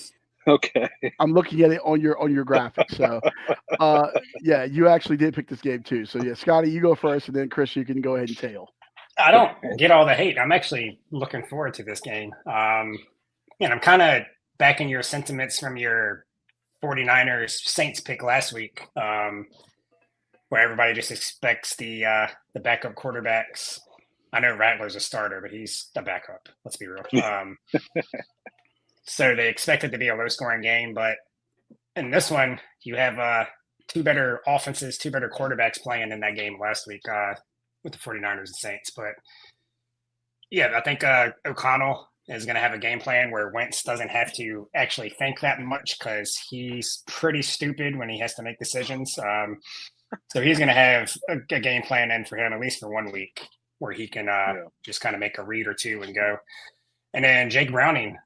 Okay. I'm looking at it on your graphics. So, yeah, you actually did pick this game too. So yeah, Scotty, you go first, and then Chris, you can go ahead and tail. I don't get all the hate. I'm actually looking forward to this game. And I'm kind of backing your sentiments from your 49ers Saints pick last week, where everybody just expects the backup quarterbacks. I know Rattler's a starter, but he's a backup. Let's be real. So they expect it to be a low-scoring game, but in this one, you have two better offenses, two better quarterbacks playing in that game last week with the 49ers and Saints. But, yeah, I think O'Connell is going to have a game plan where Wentz doesn't have to actually think that much because he's pretty stupid when he has to make decisions. So he's going to have a game plan in for him, at least for 1 week, where he can just kind of make a read or two and go. And then Jake Browning,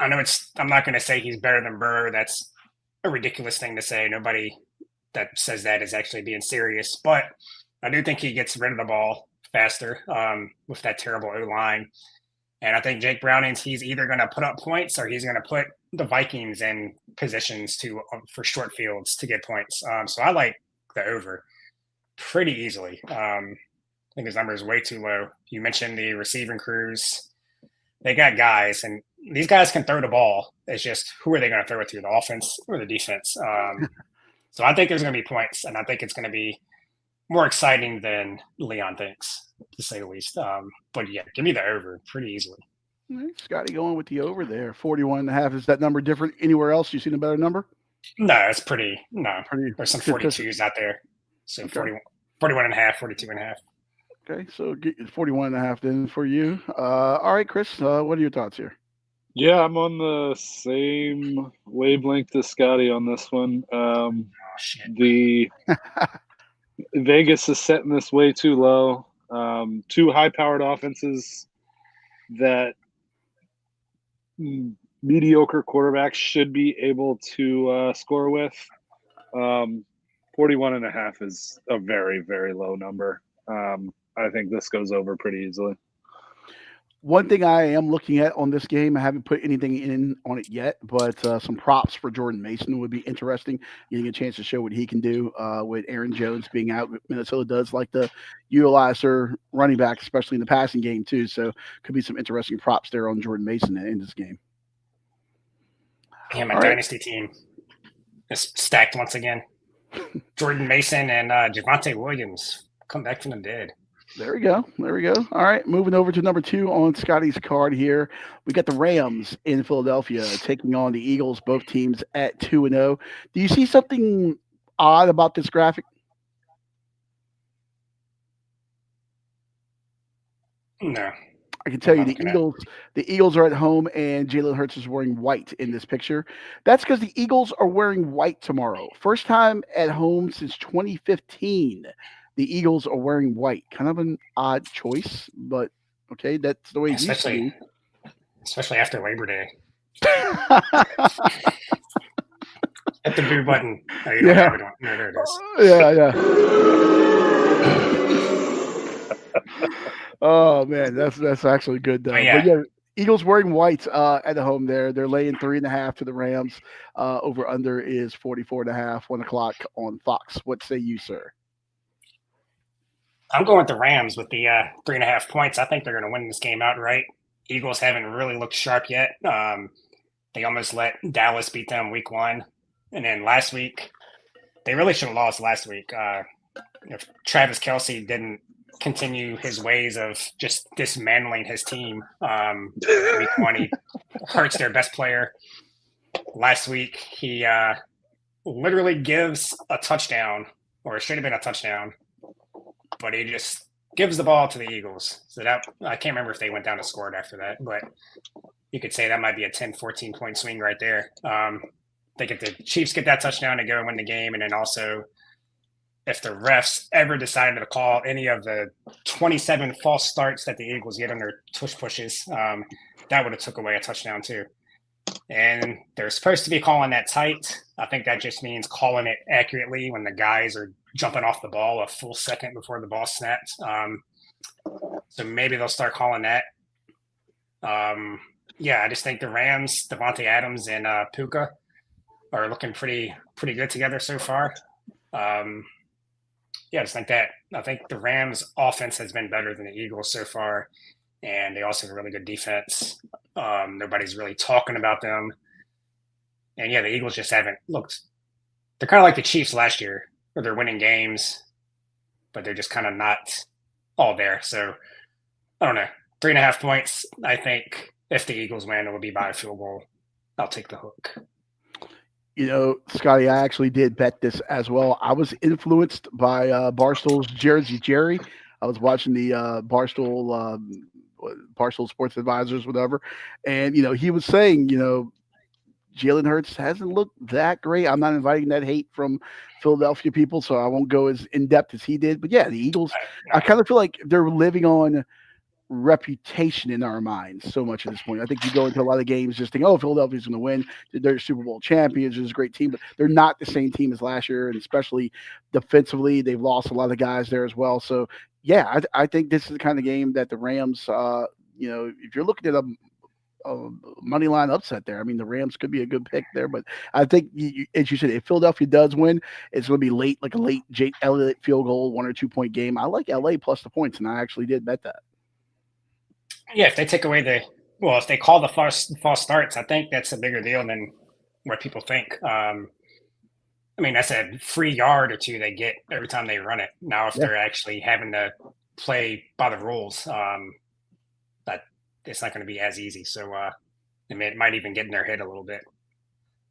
I know I'm not going to say he's better than Burr. That's a ridiculous thing to say. Nobody that says that is actually being serious. But I do think he gets rid of the ball faster with that terrible O-line. And I think Jake Browning's, he's either going to put up points or he's going to put the Vikings in positions for short fields to get points. So I like the over pretty easily. I think his number is way too low. You mentioned the receiving crews. They got guys, and these guys can throw the ball. It's just who are they going to throw it to, the offense or the defense? So I think there's going to be points, and I think it's going to be more exciting than Leon thinks, to say the least. But, yeah, give me the over pretty easily. Scotty going with the over there, 41.5. Is that number different anywhere else? You seen a better number? No, it's pretty. There's some 42s out there. So okay. 41.5, 42.5. Okay, so 41.5 then for you. All right, Chris, what are your thoughts here? Yeah, I'm on the same wavelength as Scotty on this one. The Vegas is setting this way too low. Two high-powered offenses that mediocre quarterbacks should be able to score with. 41.5 is a very, very low number. I think this goes over pretty easily. One thing I am looking at on this game, I haven't put anything in on it yet, but some props for Jordan Mason would be interesting. Getting a chance to show what he can do with Aaron Jones being out. Minnesota does like to utilize their running back, especially in the passing game too. So could be some interesting props there on Jordan Mason in this game. Yeah, my dynasty team is stacked once again. Jordan Mason and Javonte Williams come back from the dead. There we go. All right, moving over to number 2 on Scotty's card here. We got the Rams in Philadelphia taking on the Eagles, both teams at 2-0. Do you see something odd about this graphic? No. I can tell you the Eagles are at home and Jalen Hurts is wearing white in this picture. That's because the Eagles are wearing white tomorrow. First time at home since 2015. the Eagles are wearing white. Kind of an odd choice, but okay, that's the way it used to be. Especially after Labor Day. Hit the boo button. Oh, you don't have it on. No, there it is. Yeah. Oh man, that's actually good though. But yeah, Eagles wearing white at the home there. They're laying 3.5 to the Rams. Over under is 44.5, 1:00 on Fox. What say you, sir? I'm going with the Rams with the 3.5 points. I think they're going to win this game outright. Eagles haven't really looked sharp yet. They almost let Dallas beat them week 1. And then last week, they really should have lost last week. If Travis Kelce didn't continue his ways of just dismantling his team, week 1, he hurts their best player. Last week, he literally gives a touchdown, or it should have been a touchdown, but he just gives the ball to the Eagles. So that I can't remember if they went down and scored after that, but you could say that might be a 10, 14-point swing right there. They get the Chiefs get that touchdown to go and win the game, and then also if the refs ever decided to call any of the 27 false starts that the Eagles get on their tush pushes, that would have took away a touchdown too. And they're supposed to be calling that tight. I think that just means calling it accurately when the guys are jumping off the ball a full second before the ball snaps. So maybe they'll start calling that. I just think the Rams, Devontae Adams and Puka are looking pretty good together so far. Just like that. I think the Rams offense has been better than the Eagles so far, and they also have a really good defense. Nobody's really talking about them. And the Eagles just haven't looked. They're kind of like the Chiefs last year, where they're winning games, but they're just kind of not all there. So I don't know. 3.5 points. I think if the Eagles win, it will be by a field goal. I'll take the hook. Scotty, I actually did bet this as well. I was influenced by Barstool's Jersey Jerry. I was watching the Barstool Sports Advisors, whatever, and he was saying, Jalen Hurts hasn't looked that great. I'm not inviting that hate from Philadelphia people, so I won't go as in depth as he did. But the Eagles, I kind of feel like they're living on reputation in our minds so much at this point. I think you go into a lot of games just thinking, Philadelphia's going to win. They're Super Bowl champions. It's a great team, but they're not the same team as last year, and especially defensively, they've lost a lot of guys there as well. So, I think this is the kind of game that the Rams, if you're looking at a money line upset there, I mean, the Rams could be a good pick there, but I think, as you said, if Philadelphia does win, it's going to be late, like a late Jake Elliott field goal, 1 or 2 point game. I like LA plus the points, and I actually did bet that. Yeah, if they take away if they call the false starts, I think that's a bigger deal than what people think. That's a free yard or two they get every time they run it. Now, if they're actually having to play by the rules, that it's not going to be as easy. So it might even get in their head a little bit.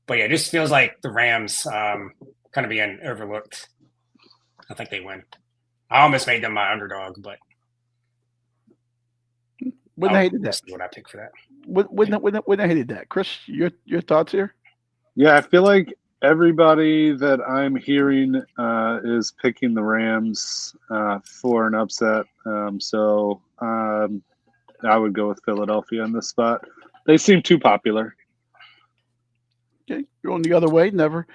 But it just feels like the Rams kind of being overlooked. I think they win. I almost made them my underdog, but wouldn't I hated that? What I pick for that? Wouldn't I hated that? Chris, your thoughts here? Yeah, I feel like everybody that I'm hearing is picking the Rams for an upset. So I would go with Philadelphia in this spot. They seem too popular. Okay, going the other way never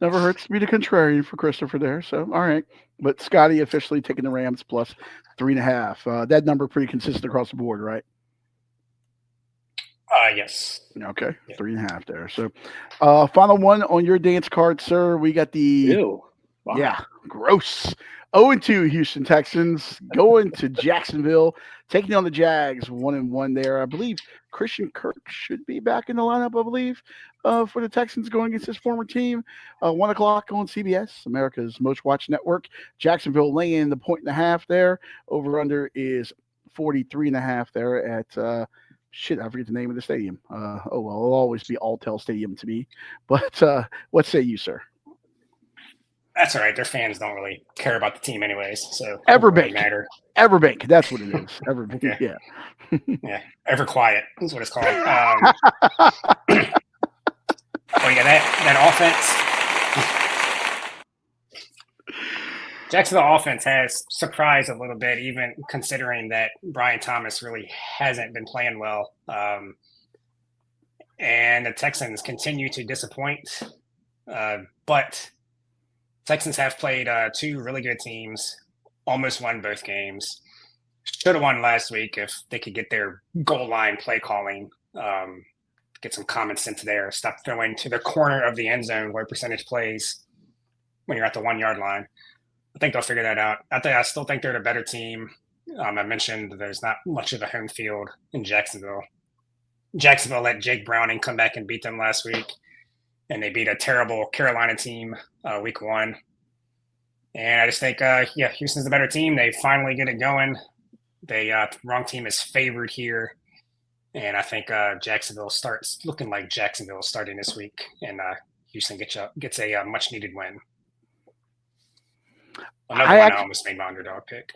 hurts to be the contrarian for Christopher there. So all right, but Scotty officially taking the Rams plus 3.5. That number pretty consistent across the board, right? Yes. Okay, 3.5 there. So, final one on your dance card, sir. We got the Ew. Wow. Yeah, gross. 0-2 Houston Texans going to Jacksonville, taking on the Jags, 1-1 there. I believe Christian Kirk should be back in the lineup, I believe, for the Texans going against his former team. 1:00 on CBS, America's most watched network. Jacksonville laying the 1.5 there. Over under is 43.5 there at I forget the name of the stadium. It'll always be Alltel Stadium to me. But what say you, sir? That's all right. Their fans don't really care about the team anyways. So Everbank. Matter. Everbank. That's what it is. Everbank. Yeah. Yeah. Ever Quiet is what it's called. That offense. Jacksonville offense has surprised a little bit, even considering that Brian Thomas really hasn't been playing well. And the Texans continue to disappoint. But Texans have played two really good teams, almost won both games. Should have won last week if they could get their goal line play calling, get some common sense there, stop throwing to the corner of the end zone where percentage plays when you're at the 1 yard line. I think they'll figure that out. I still think they're the better team. I mentioned there's not much of a home field in Jacksonville. Jacksonville let Jake Browning come back and beat them last week, and they beat a terrible Carolina team week 1. And I just think, Houston's the better team. They finally get it going. The wrong team is favored here, and I think Jacksonville starts looking like Jacksonville starting this week, and Houston gets a much-needed win. I almost made my underdog pick.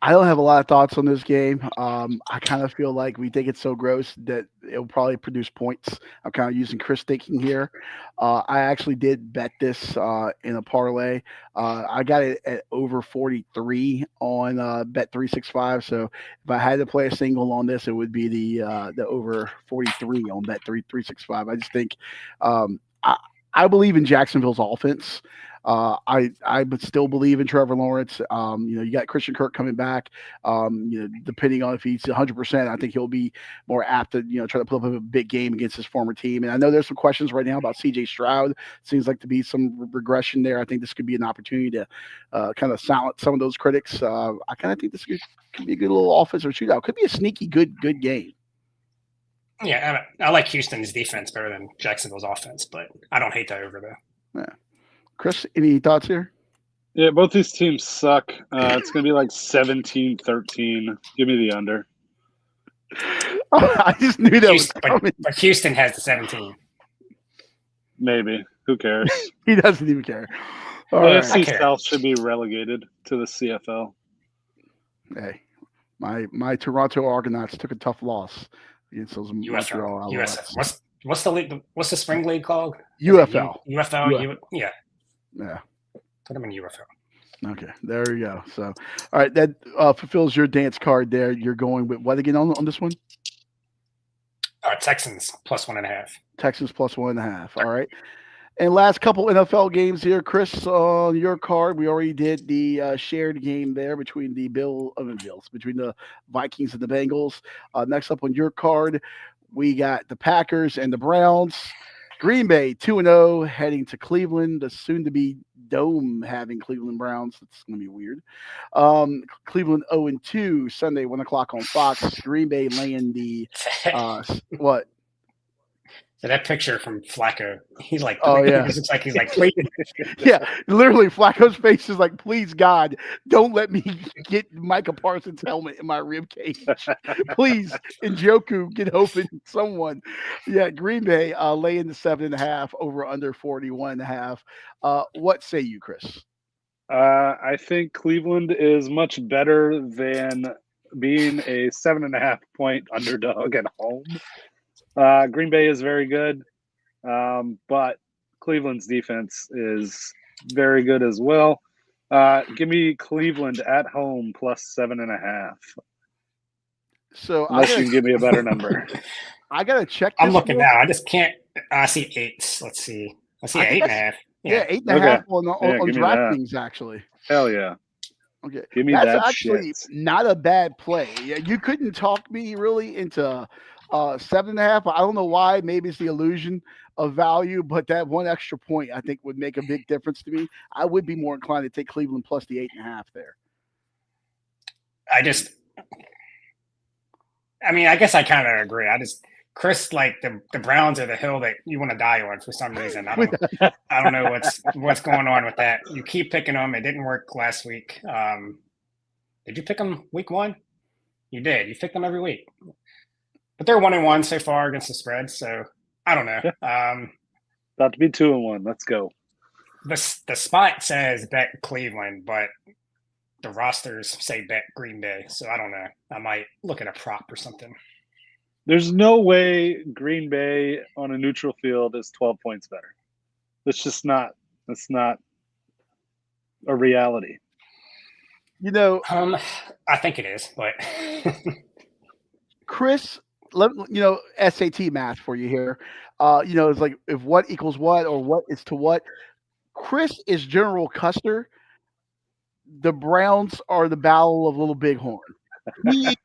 I don't have a lot of thoughts on this game. I kind of feel like we think it's so gross that it'll probably produce points. I'm kind of using Chris thinking here. I actually did bet this in a parlay. I got it at over 43 on Bet365. So if I had to play a single on this, it would be the over 43 on Bet365. I just think I believe in Jacksonville's offense. I would still believe in Trevor Lawrence. You got Christian Kirk coming back. Depending on if he's 100%, I think he'll be more apt to try to put up a big game against his former team. And I know there's some questions right now about C.J. Stroud. Seems like to be some regression there. I think this could be an opportunity to kind of silence some of those critics. I kind of think this could be a good little offensive shootout. Could be a sneaky good game. Yeah, I like Houston's defense better than Jacksonville's offense, but I don't hate that over though. Yeah. Chris, any thoughts here? Yeah, both these teams suck. It's going to be like 17-13. Give me the under. I just knew that was coming. But Houston has the 17. Maybe. Who cares? He doesn't even care. All AFC South should be relegated to the CFL. Hey, my Toronto Argonauts took a tough loss against those Montreal. USF. What's the league? What's the spring league called? UFL. UFL. Yeah. Yeah. Put them in UFL. Okay, there you go. So, all right, that fulfills your dance card there. You're going with what again on this one? Texans plus 1.5. Texans plus 1.5. All right. And last couple NFL games here, Chris, on your card. We already did the shared game there between between the Vikings and the Bengals. Next up on your card, we got the Packers and the Browns. Green Bay 2-0 heading to Cleveland, the soon-to-be dome having Cleveland Browns. It's going to be weird. Cleveland 0-2 Sunday 1 o'clock on Fox. Green Bay laying the what? So that picture from Flacco, he's like, oh yeah, he looks like he's like, please. Yeah, literally, Flacco's face is like, please God, don't let me get Micah Parsons' helmet in my rib cage. Please, Njoku, get open, someone. Yeah, Green Bay laying the 7.5 over under 41.5. What say you, Chris? I think Cleveland is much better than being a 7.5 point underdog at home. Green Bay is very good, but Cleveland's defense is very good as well. Give me Cleveland at home plus 7.5. So unless you can give me a better number. I gotta check. I'm looking now. I just can't. I see 8. Let's see. I see 8.5. Yeah, 8.5 on DraftKings actually. Hell yeah. Okay, give me that's that actually shit. Not a bad play. Yeah, you couldn't talk me really into 7.5. I don't know why. Maybe it's the illusion of value, but that one extra point I think would make a big difference to me. I would be more inclined to take Cleveland plus the 8.5 there. I guess I kind of agree. Chris, like the Browns are the hill that you want to die on for some reason. I don't know what's going on with that. You keep picking them. It didn't work last week. Did you pick them week 1? You did. You picked them every week. But they're 1-1 so far against the spread. So I don't know. Yeah. About to be 2-1. Let's go. The spot says bet Cleveland, but the rosters say bet Green Bay. So I don't know. I might look at a prop or something. There's no way Green Bay on a neutral field is 12 points better. It's just not. It's not. a reality? I think it is, but Chris, SAT math for you here. It's like if what equals what or what is to what. Chris is General Custer. The Browns are the Battle of Little Bighorn. He is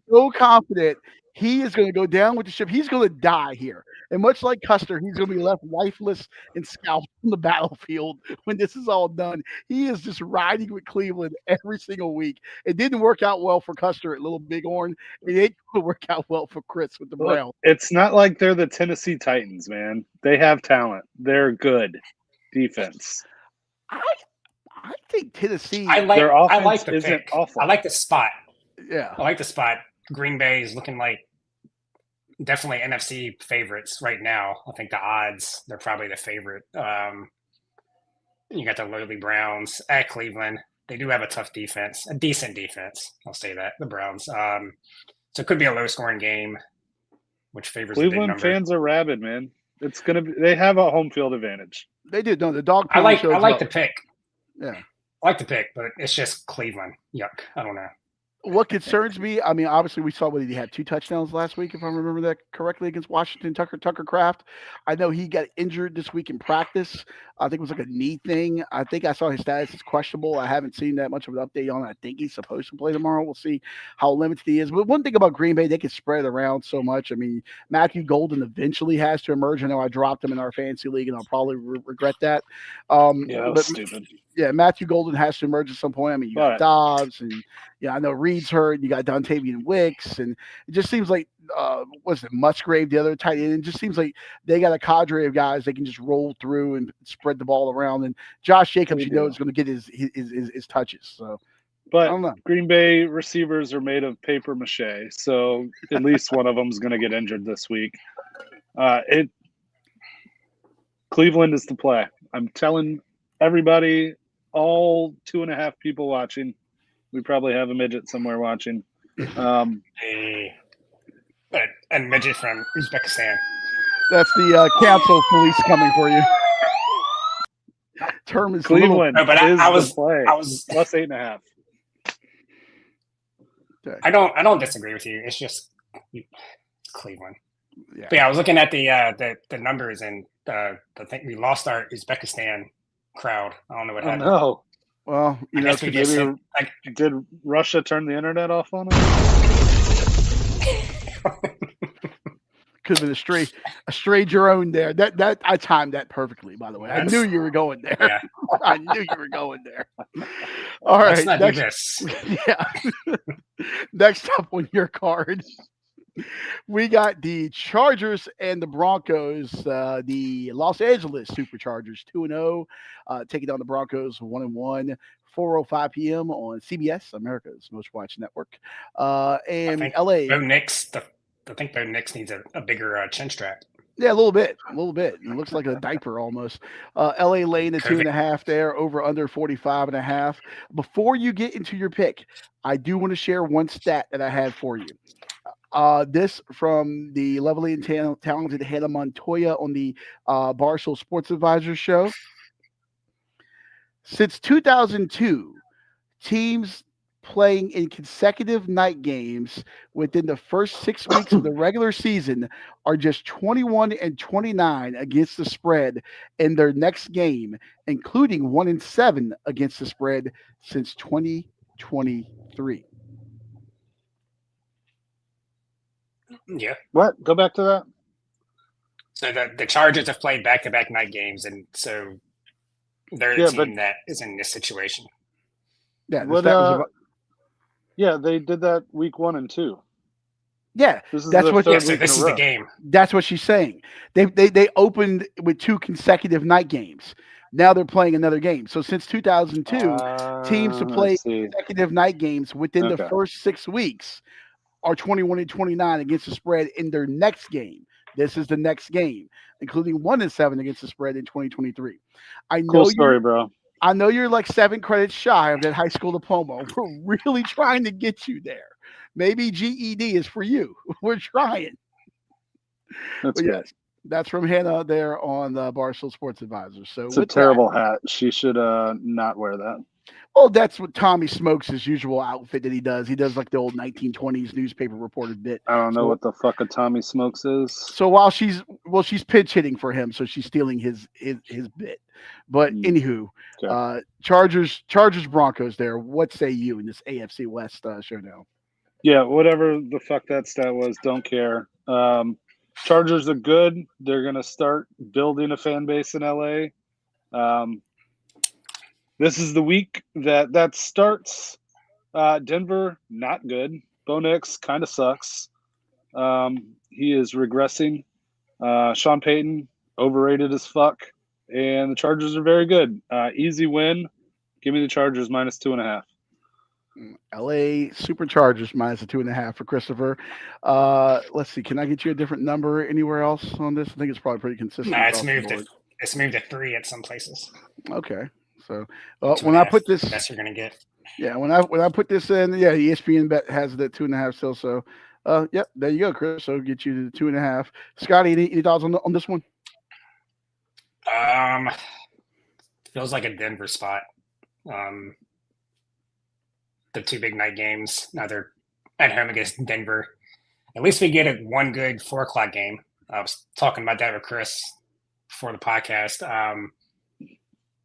so confident he is going to go down with the ship. He's going to die here. And much like Custer, he's going to be left lifeless and scalped on the battlefield when this is all done. He is just riding with Cleveland every single week. It didn't work out well for Custer at Little Bighorn. It ain't going to work out well for Chris with the Browns. It's not like they're the Tennessee Titans, man. They have talent. They're good defense. I think Tennessee. Their offense I like the isn't pick. awful. I like the spot. Yeah, I like the spot. Green Bay is looking like definitely NFC favorites right now. I think the odds, they're probably the favorite. You got the lowly Browns at Cleveland. They do have a tough defense, a decent defense. I'll say that, the Browns. So it could be a low-scoring game, which favors the big Cleveland number. fans are rabid, man. It's gonna be. They have a home field advantage. they do. No, the dog. I like the pick. Yeah. I like the pick, but it's just Cleveland. Yuck. I don't know. What concerns me, I mean, obviously we saw he had 2 touchdowns last week, if I remember that correctly, against Washington. Tucker Kraft. I know he got injured this week in practice. I think it was like a knee thing. I think I saw his status is questionable. I haven't seen that much of an update on it. I think he's supposed to play tomorrow. We'll see how limited he is. But one thing about Green Bay, they can spread it around so much. I mean, Matthew Golden eventually has to emerge. I know I dropped him in our fantasy league, and I'll probably regret that. That was stupid. Yeah, Matthew Golden has to emerge at some point. I mean, you got Dobbs, and I know Reed's hurt. You got Dontavian Wicks, and it just seems like was it Musgrave, the other tight end? It just seems like they got a cadre of guys they can just roll through and spread the ball around. And Josh Jacobs, is going to get his touches. So, but I don't know. Green Bay receivers are made of paper mache, so at least one of them is going to get injured this week. Cleveland is the play. I'm telling everybody, all 2.5 people watching. We probably have a midget somewhere watching. A midget from Uzbekistan. That's the cancel police coming for you. Term is Cleveland. No, but I was plus 8.5. Okay. I don't disagree with you. It's just Cleveland. Yeah. But yeah, I was looking at the numbers, and I think we lost our Uzbekistan crowd. I don't know what happened. No. Well, did Russia turn the internet off on them? Could have been a stray Jerome there. That I timed that perfectly, by the way. I knew you were going there. Yeah. I knew you were going there. All right. Let's not do this. Yeah. Next up on your card, we got the Chargers and the Broncos. The Los Angeles Superchargers 2-0, taking down the Broncos 1-1. 4:05 p.m. on CBS, America's most watched network. And LA. I think Bo Nix needs a bigger chin strap. Yeah, a little bit. It looks like a diaper almost. LA laying the 2.5 there, over under 45.5. Before you get into your pick, I do want to share one stat that I have for you. This from the lovely and talented Hannah Montoya on the Barstool Sports Advisor show. Since 2002, teams playing in consecutive night games within the first 6 weeks of the regular season are just 21-29 against the spread in their next game, including 1-7 against the spread since 2023. Yeah. What? Go back to that. So the Chargers have played back-to-back night games, and so they're the team that is in this situation. Yeah, yeah, they did that week 1 and 2. Yeah, this is the game. That's what she's saying. They opened with 2 consecutive night games. Now they're playing another game. So since 2002, teams to play consecutive night games within the first 6 weeks are 21-29 against the spread in their next game. This is the next game, including 1-7 against the spread in 2023. Cool story, bro. I know you're like 7 credits shy of that high school diploma. We're really trying to get you there. Maybe GED is for you. We're trying. That's good. That's from Hannah there on the Barstool Sports Advisor. So It's a terrible hat. She should not wear that. Oh, that's what Tommy Smokes' his usual outfit that he does. He does like the old 1920s newspaper reported bit. I don't know what the fuck a Tommy Smokes is. So while she's pitch hitting for him, so she's stealing his bit. But anywho, Okay. Chargers Broncos there. What say you in this AFC West showdown? Yeah, whatever the fuck that stat was, don't care. Chargers are good. They're gonna start building a fan base in LA. This is the week that starts. Denver, not good. Bo Nix kind of sucks. He is regressing. Sean Payton, overrated as fuck. And the Chargers are very good. Easy win. Give me the Chargers minus 2.5. LA Superchargers minus a 2.5 for Christopher. Let's see. Can I get you a different number anywhere else on this? I think it's probably pretty consistent. No, it's moved to 3 at some places. Okay. So when I put this, best you're gonna get. Yeah, when I put this in, yeah, ESPN bet has it at 2.5 still. So, yep, there you go, Chris. So get you to 2.5. Scotty, any thoughts on this one? Feels like a Denver spot. The 2 big night games. Now they're at home against Denver. At least we get one good 4:00 game. I was talking about that with Chris before the podcast.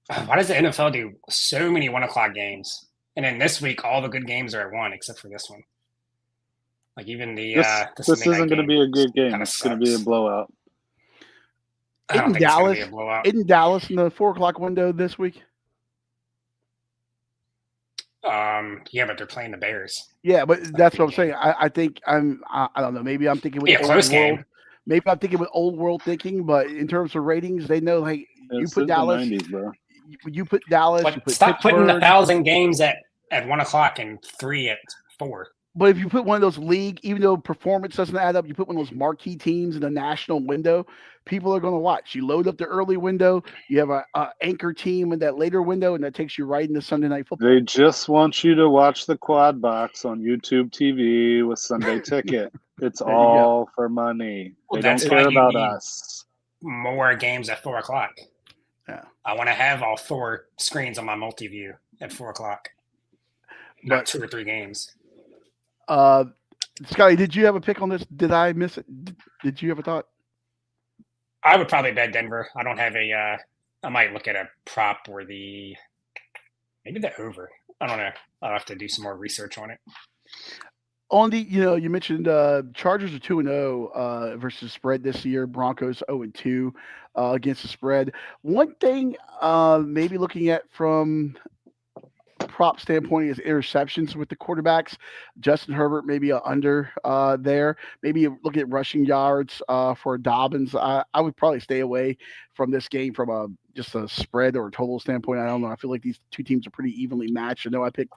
Why does the NFL do so many 1:00 games? And then this week, all the good games are at 1, except for this one. Like even the this isn't going to be a good game. It's going to be a blowout. I don't think it's going to be a blowout. Isn't Dallas in the 4:00 window this week? Yeah, but they're playing the Bears. Yeah, but that's what I'm saying. I think I don't know. Maybe I'm thinking with close game. Maybe I'm thinking with old world thinking, but in terms of ratings, they know. Hey, you put Dallas. 90s, bro. You put Dallas. But you put stop Pittsburgh. putting 1,000 games at 1:00 and 3 at 4. But if you put one of those league, even though performance doesn't add up, you put one of those marquee teams in the national window, people are going to watch. You load up the early window, you have a anchor team in that later window, and that takes you right into Sunday Night Football. They just want you to watch the quad box on YouTube TV with Sunday Ticket. It's all for money. They don't care about us. More games at 4:00. Yeah, I want to have all 4 screens on my multi-view at 4:00. Not 2 or 3 games. Scotty, did you have a pick on this? Did I miss it? Did you have a thought? I would probably bet Denver. I don't have a. I might look at a prop or maybe the over. I don't know. I'll have to do some more research on it. On the, you mentioned Chargers are 2-0 versus spread this year. Broncos 0-2 against the spread. One thing, maybe looking at from prop standpoint is interceptions with the quarterbacks. Justin Herbert maybe under there. Maybe look at rushing yards for Dobbins. I would probably stay away from this game from just a spread or a total standpoint. I don't know. I feel like these two teams are pretty evenly matched. I know I picked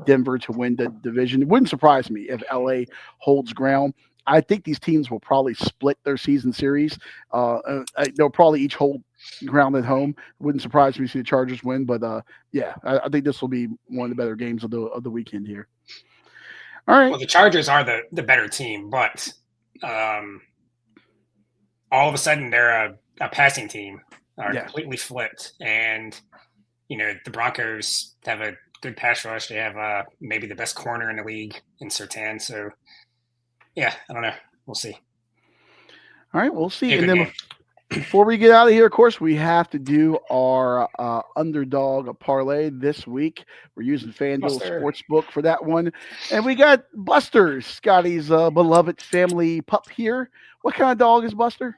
Denver to win the division. It wouldn't surprise me if LA holds ground. I think these teams will probably split their season series. They'll probably each hold ground at home. It wouldn't surprise me to see the Chargers win, but yeah, I think this will be one of the better games of the weekend here. All right. Well, the Chargers are the better team, but all of a sudden they're a passing team, completely flipped. And the Broncos have a good pass rush. They have maybe the best corner in the league in Surtain. So yeah, I don't know. We'll see. All right, we'll see. And then before we get out of here, of course, we have to do our underdog parlay this week. We're using FanDuel Sportsbook for that one. And we got Buster, Scotty's beloved family pup here. What kind of dog is Buster?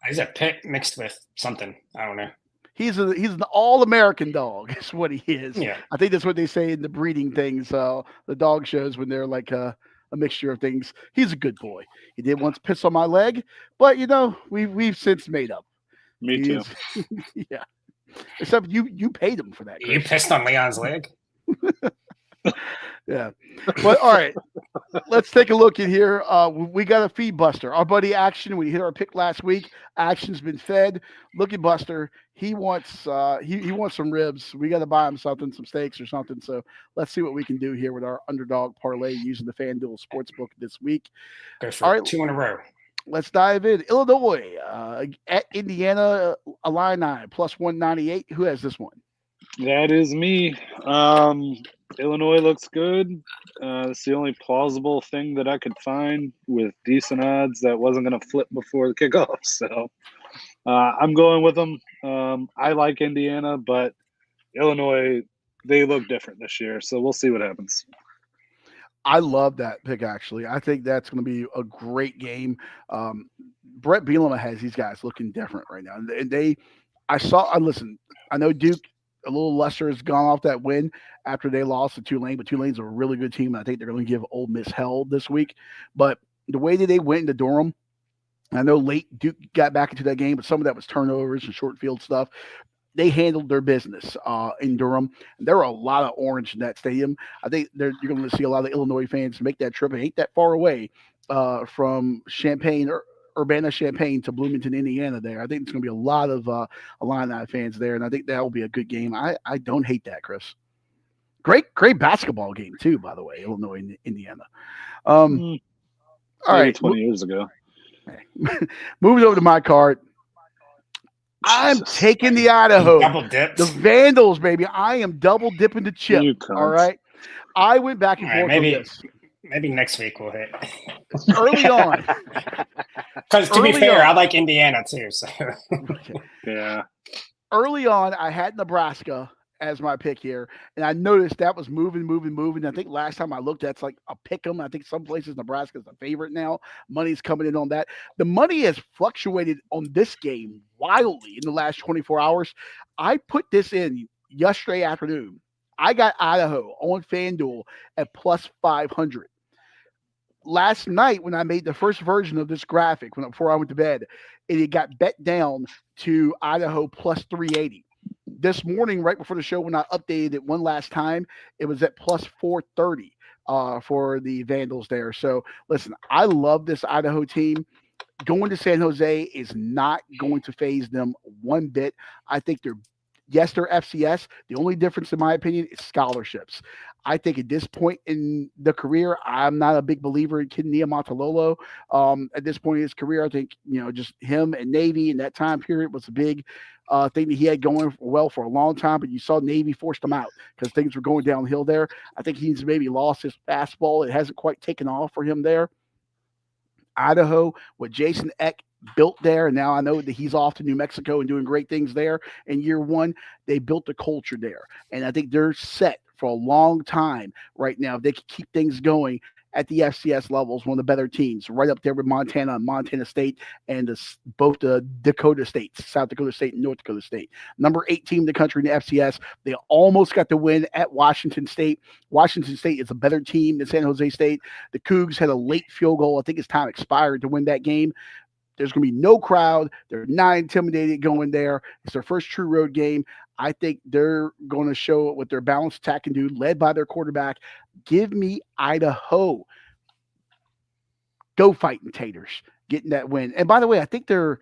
He's a pit mixed with something. I don't know. He's an all-American dog is what he is. Yeah. I think that's what they say in the breeding things, the dog shows when they're like a mixture of things. He's a good boy. He did once piss on my leg, but we've since made up. Me too. Yeah. Except you paid him for that. Chris. You pissed on Leon's leg? Yeah. But all right. Let's take a look at here. We got a feed Buster. Our buddy Action, we hit our pick last week. Action's been fed. Look at Buster. He wants he wants some ribs. We got to buy him something, some steaks or something. So let's see what we can do here with our underdog parlay using the FanDuel Sportsbook this week. Go for 2 in a row. Let's dive in. Illinois at Indiana, Illini plus 198. Who has this one? That is me. Illinois looks good. It's the only plausible thing that I could find with decent odds that wasn't going to flip before the kickoff. So I'm going with them. I like Indiana, but Illinois, they look different this year. So we'll see what happens. I love that pick, actually. I think that's going to be a great game. Brett Bielema has these guys looking different right now. And listen, I know Duke, a little lesser, has gone off that win after they lost to Tulane, but Tulane's a really good team. And I think they're going to give Ole Miss hell this week. But the way that they went into Durham, I know late Duke got back into that game, but some of that was turnovers and short field stuff. They handled their business in Durham. There were a lot of orange in that stadium. I think you're going to see a lot of Illinois fans make that trip. It ain't that far away from Champaign or Urbana-Champaign to Bloomington, Indiana. There, I think it's going to be a lot of Illini fans there, and I think that will be a good game. I don't hate that, Chris. Great basketball game too, by the way. Illinois and Indiana. All right, 20 years ago. Moving over to my card. I'm taking the Idaho. Double dipped. The Vandals, baby. I am double dipping the chip. All right. I went back and forth on this. Maybe next week we'll hit. Early on. Because to be fair, I like Indiana too. So yeah. Early on, I had Nebraska as my pick here, and I noticed that was moving. I think last time I looked, that's like a pick 'em. I think some places Nebraska's a favorite now. Money's coming in on that. The money has fluctuated on this game wildly in the last 24 hours. I put this in yesterday afternoon. I got Idaho on FanDuel at plus 500. Last night, when I made the first version of this graphic before I went to bed, it got bet down to Idaho plus 380. This morning, right before the show, when I updated it one last time, it was at plus 430 for the Vandals there. So, listen, I love this Idaho team. Going to San Jose is not going to phase them one bit. I think they're FCS. The only difference, in my opinion, is scholarships. I think at this point in the career, I'm not a big believer in Kid Niumatalolo. At this point in his career, I think, just him and Navy in that time period was a big thing that he had going well for a long time, but you saw Navy forced him out because things were going downhill there. I think he's maybe lost his fastball. It hasn't quite taken off for him there. Idaho, what Jason Eck built there, and now I know that he's off to New Mexico and doing great things there in year one. They built a culture there, and I think they're set for a long time right now. If they can keep things going at the FCS levels, one of the better teams, right up there with Montana and Montana State, and both the Dakota States, South Dakota State and North Dakota State. Number 8 team in the country in the FCS. They almost got the win at Washington State. Washington State is a better team than San Jose State. The Cougs had a late field goal. I think his time expired to win that game. There's going to be no crowd. They're not intimidated going there. It's their first true road game. I think they're going to show what their balanced attack can do, led by their quarterback. Give me Idaho. Go Fighting Taters, getting that win. And by the way, I think they're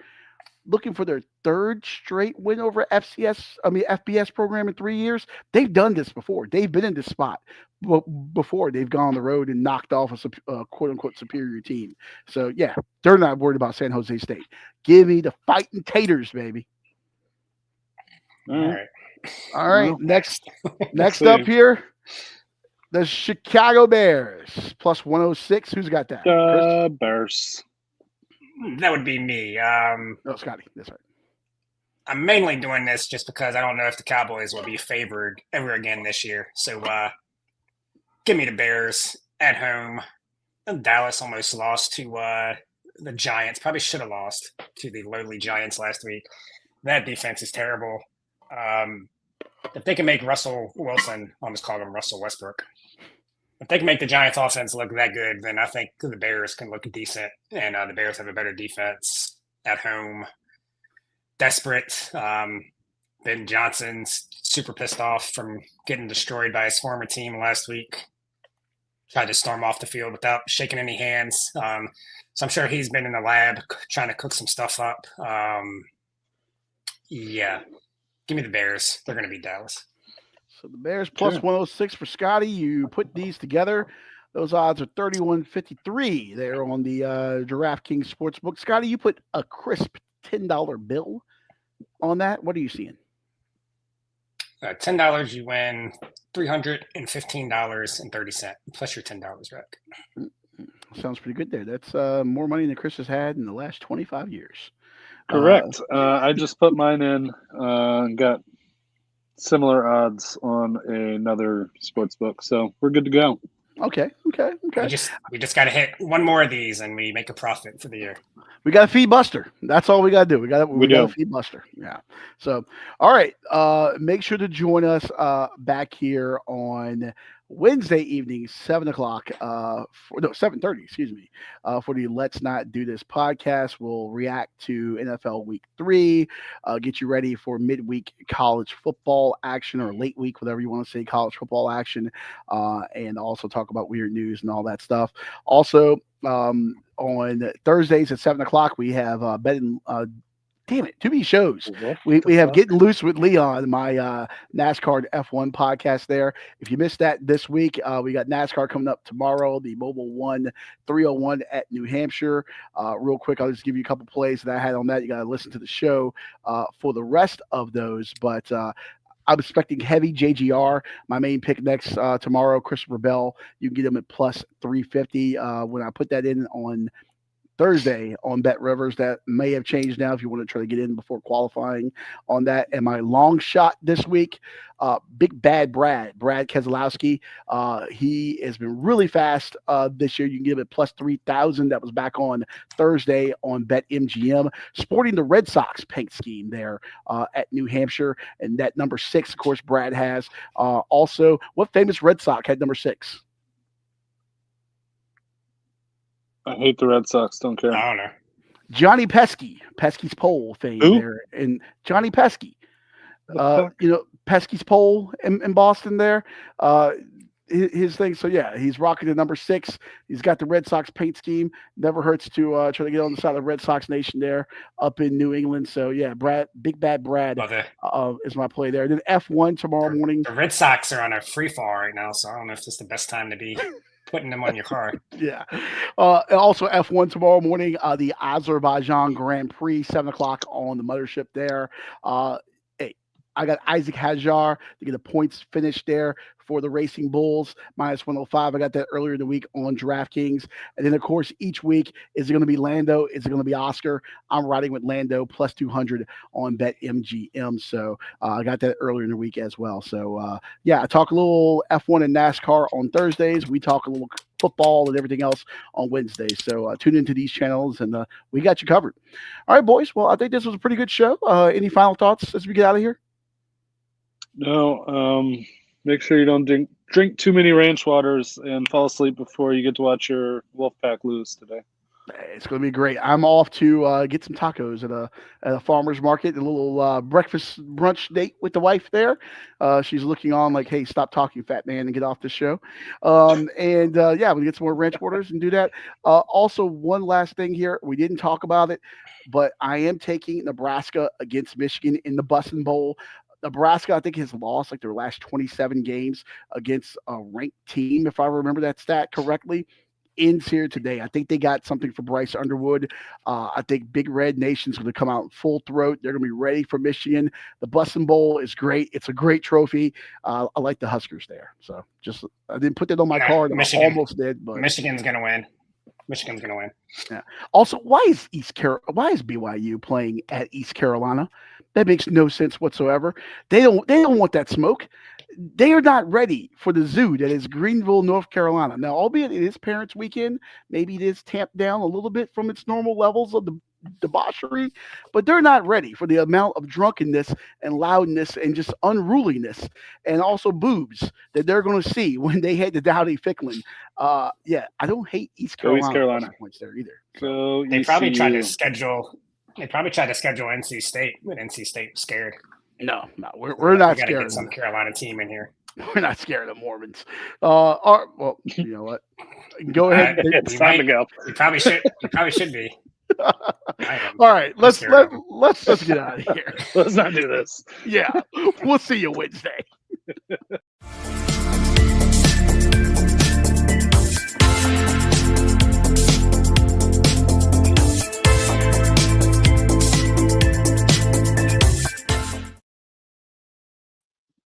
looking for their third straight win over FBS program in 3 years. They've done this before. They've been in this spot before. They've gone on the road and knocked off a quote-unquote superior team. So, yeah, they're not worried about San Jose State. Give me the Fighting Taters, baby. All right. Well, next up here, the Chicago Bears plus 106. Who's got that? Bears. That would be me. Scotty. That's right. I'm mainly doing this just because I don't know if the Cowboys will be favored ever again this year. So give me the Bears at home. Dallas almost lost to the Giants. Probably should have lost to the lowly Giants last week. That defense is terrible. If they can make Russell Wilson, I almost called him Russell Westbrook. If they can make the Giants offense look that good, then I think the Bears can look decent. And the Bears have a better defense at home. Desperate. Ben Johnson's super pissed off from getting destroyed by his former team last week. Tried to storm off the field without shaking any hands. So I'm sure he's been in the lab trying to cook some stuff up. Yeah. Give me the Bears. They're going to beat Dallas. So the Bears plus 106 for Scotty. You put these together. Those odds are 31.53 there on the DraftKings Sportsbook. Scotty, you put a crisp $10 bill on that. What are you seeing? $10, you win $315.30 plus your $10 back. Sounds pretty good there. That's more money than Chris has had in the last 25 years. Correct. I just put mine in and got similar odds on another sports book, so we're good to go. Okay. We just got to hit one more of these, and we make a profit for the year. We got to feed Buster. That's all we got to do. We got to feed Buster. Yeah. So, all right. Make sure to join us back here on Wednesday evening, 7:30. Excuse me. For the Let's Not Do This podcast, we'll react to NFL Week 3. Get you ready for midweek college football action, or late week, whatever you want to say, college football action, and also talk about weird news and all that stuff. Also, on Thursdays at 7:00, we have too many shows. We have Getting Loose with Leon, my NASCAR F1 podcast there. If you missed that this week, we got NASCAR coming up tomorrow, the Mobile One 301 at New Hampshire. Real quick, I'll just give you a couple plays that I had on that. You got to listen to the show for the rest of those, but I'm expecting heavy JGR. My main pick next tomorrow, Christopher Bell. You can get him at plus 350. When I put that in on Thursday on Bet Rivers, that may have changed now if you want to try to get in before qualifying on that. And my long shot this week, Big Bad Brad Keselowski. He has been really fast this year. You can give it plus 3,000. That was back on Thursday on BetMGM, sporting the Red Sox paint scheme there at New Hampshire. And that number 6, of course, Brad has. Also, what famous Red Sox had number 6? I hate the Red Sox. Don't care. I don't know. Johnny Pesky, Pesky's Pole fame there, and Johnny Pesky. Pesky's Pole in Boston there. His thing. So yeah, he's rocking the number 6. He's got the Red Sox paint scheme. Never hurts to try to get on the side of Red Sox Nation there up in New England. So yeah, Big Bad Brad is my play there. Then F1 tomorrow morning. The Red Sox are on a free fall right now, so I don't know if this is the best time to be putting them on your car. Yeah. And also F1 tomorrow morning, the Azerbaijan Grand Prix, 7:00 on the mothership there. I got Isaac Hajar to get a points finish there for the Racing Bulls, minus 105. I got that earlier in the week on DraftKings. And then, of course, each week, is it going to be Lando? Is it going to be Oscar? I'm riding with Lando, plus 200 on BetMGM. So I got that earlier in the week as well. So, I talk a little F1 and NASCAR on Thursdays. We talk a little football and everything else on Wednesdays. So tune into these channels, and we got you covered. All right, boys. Well, I think this was a pretty good show. Any final thoughts as we get out of here? No. Make sure you don't drink too many ranch waters and fall asleep before you get to watch your Wolfpack lose today. It's going to be great. I'm off to get some tacos at a farmer's market, a little breakfast brunch date with the wife there. She's looking on like, hey, stop talking, fat man, and get off the show. We'll get some more ranch waters and do that. Also, one last thing here. We didn't talk about it, but I am taking Nebraska against Michigan in the Bussin' Bowl. Nebraska, I think, has lost like their last 27 games against a ranked team, if I remember that stat correctly. Ends here today. I think they got something for Bryce Underwood. I think Big Red Nation's going to come out full throat. They're going to be ready for Michigan. The Bussin' Bowl is great. It's a great trophy. I like the Huskers there. So I didn't put that on my card. I almost did, but Michigan's going to win. Yeah. Also, why is BYU playing at East Carolina? That makes no sense whatsoever. They don't want that smoke. They are not ready for the zoo that is Greenville, North Carolina. Now, albeit it is Parents' Weekend, maybe it is tamped down a little bit from its normal levels of the debauchery, but they're not ready for the amount of drunkenness and loudness and just unruliness and also boobs that they're going to see when they head to Dowdy Ficklin. I don't hate East Carolina points there either. So they probably tried to schedule NC State, but NC State was scared. No, we're not scared. We got to get some Carolina team in here. We're not scared of Mormons. Well, you know what? Go ahead. It's time to go. You probably should be. All right, let's just get out of here. Let's not do this. Yeah, we'll see you Wednesday.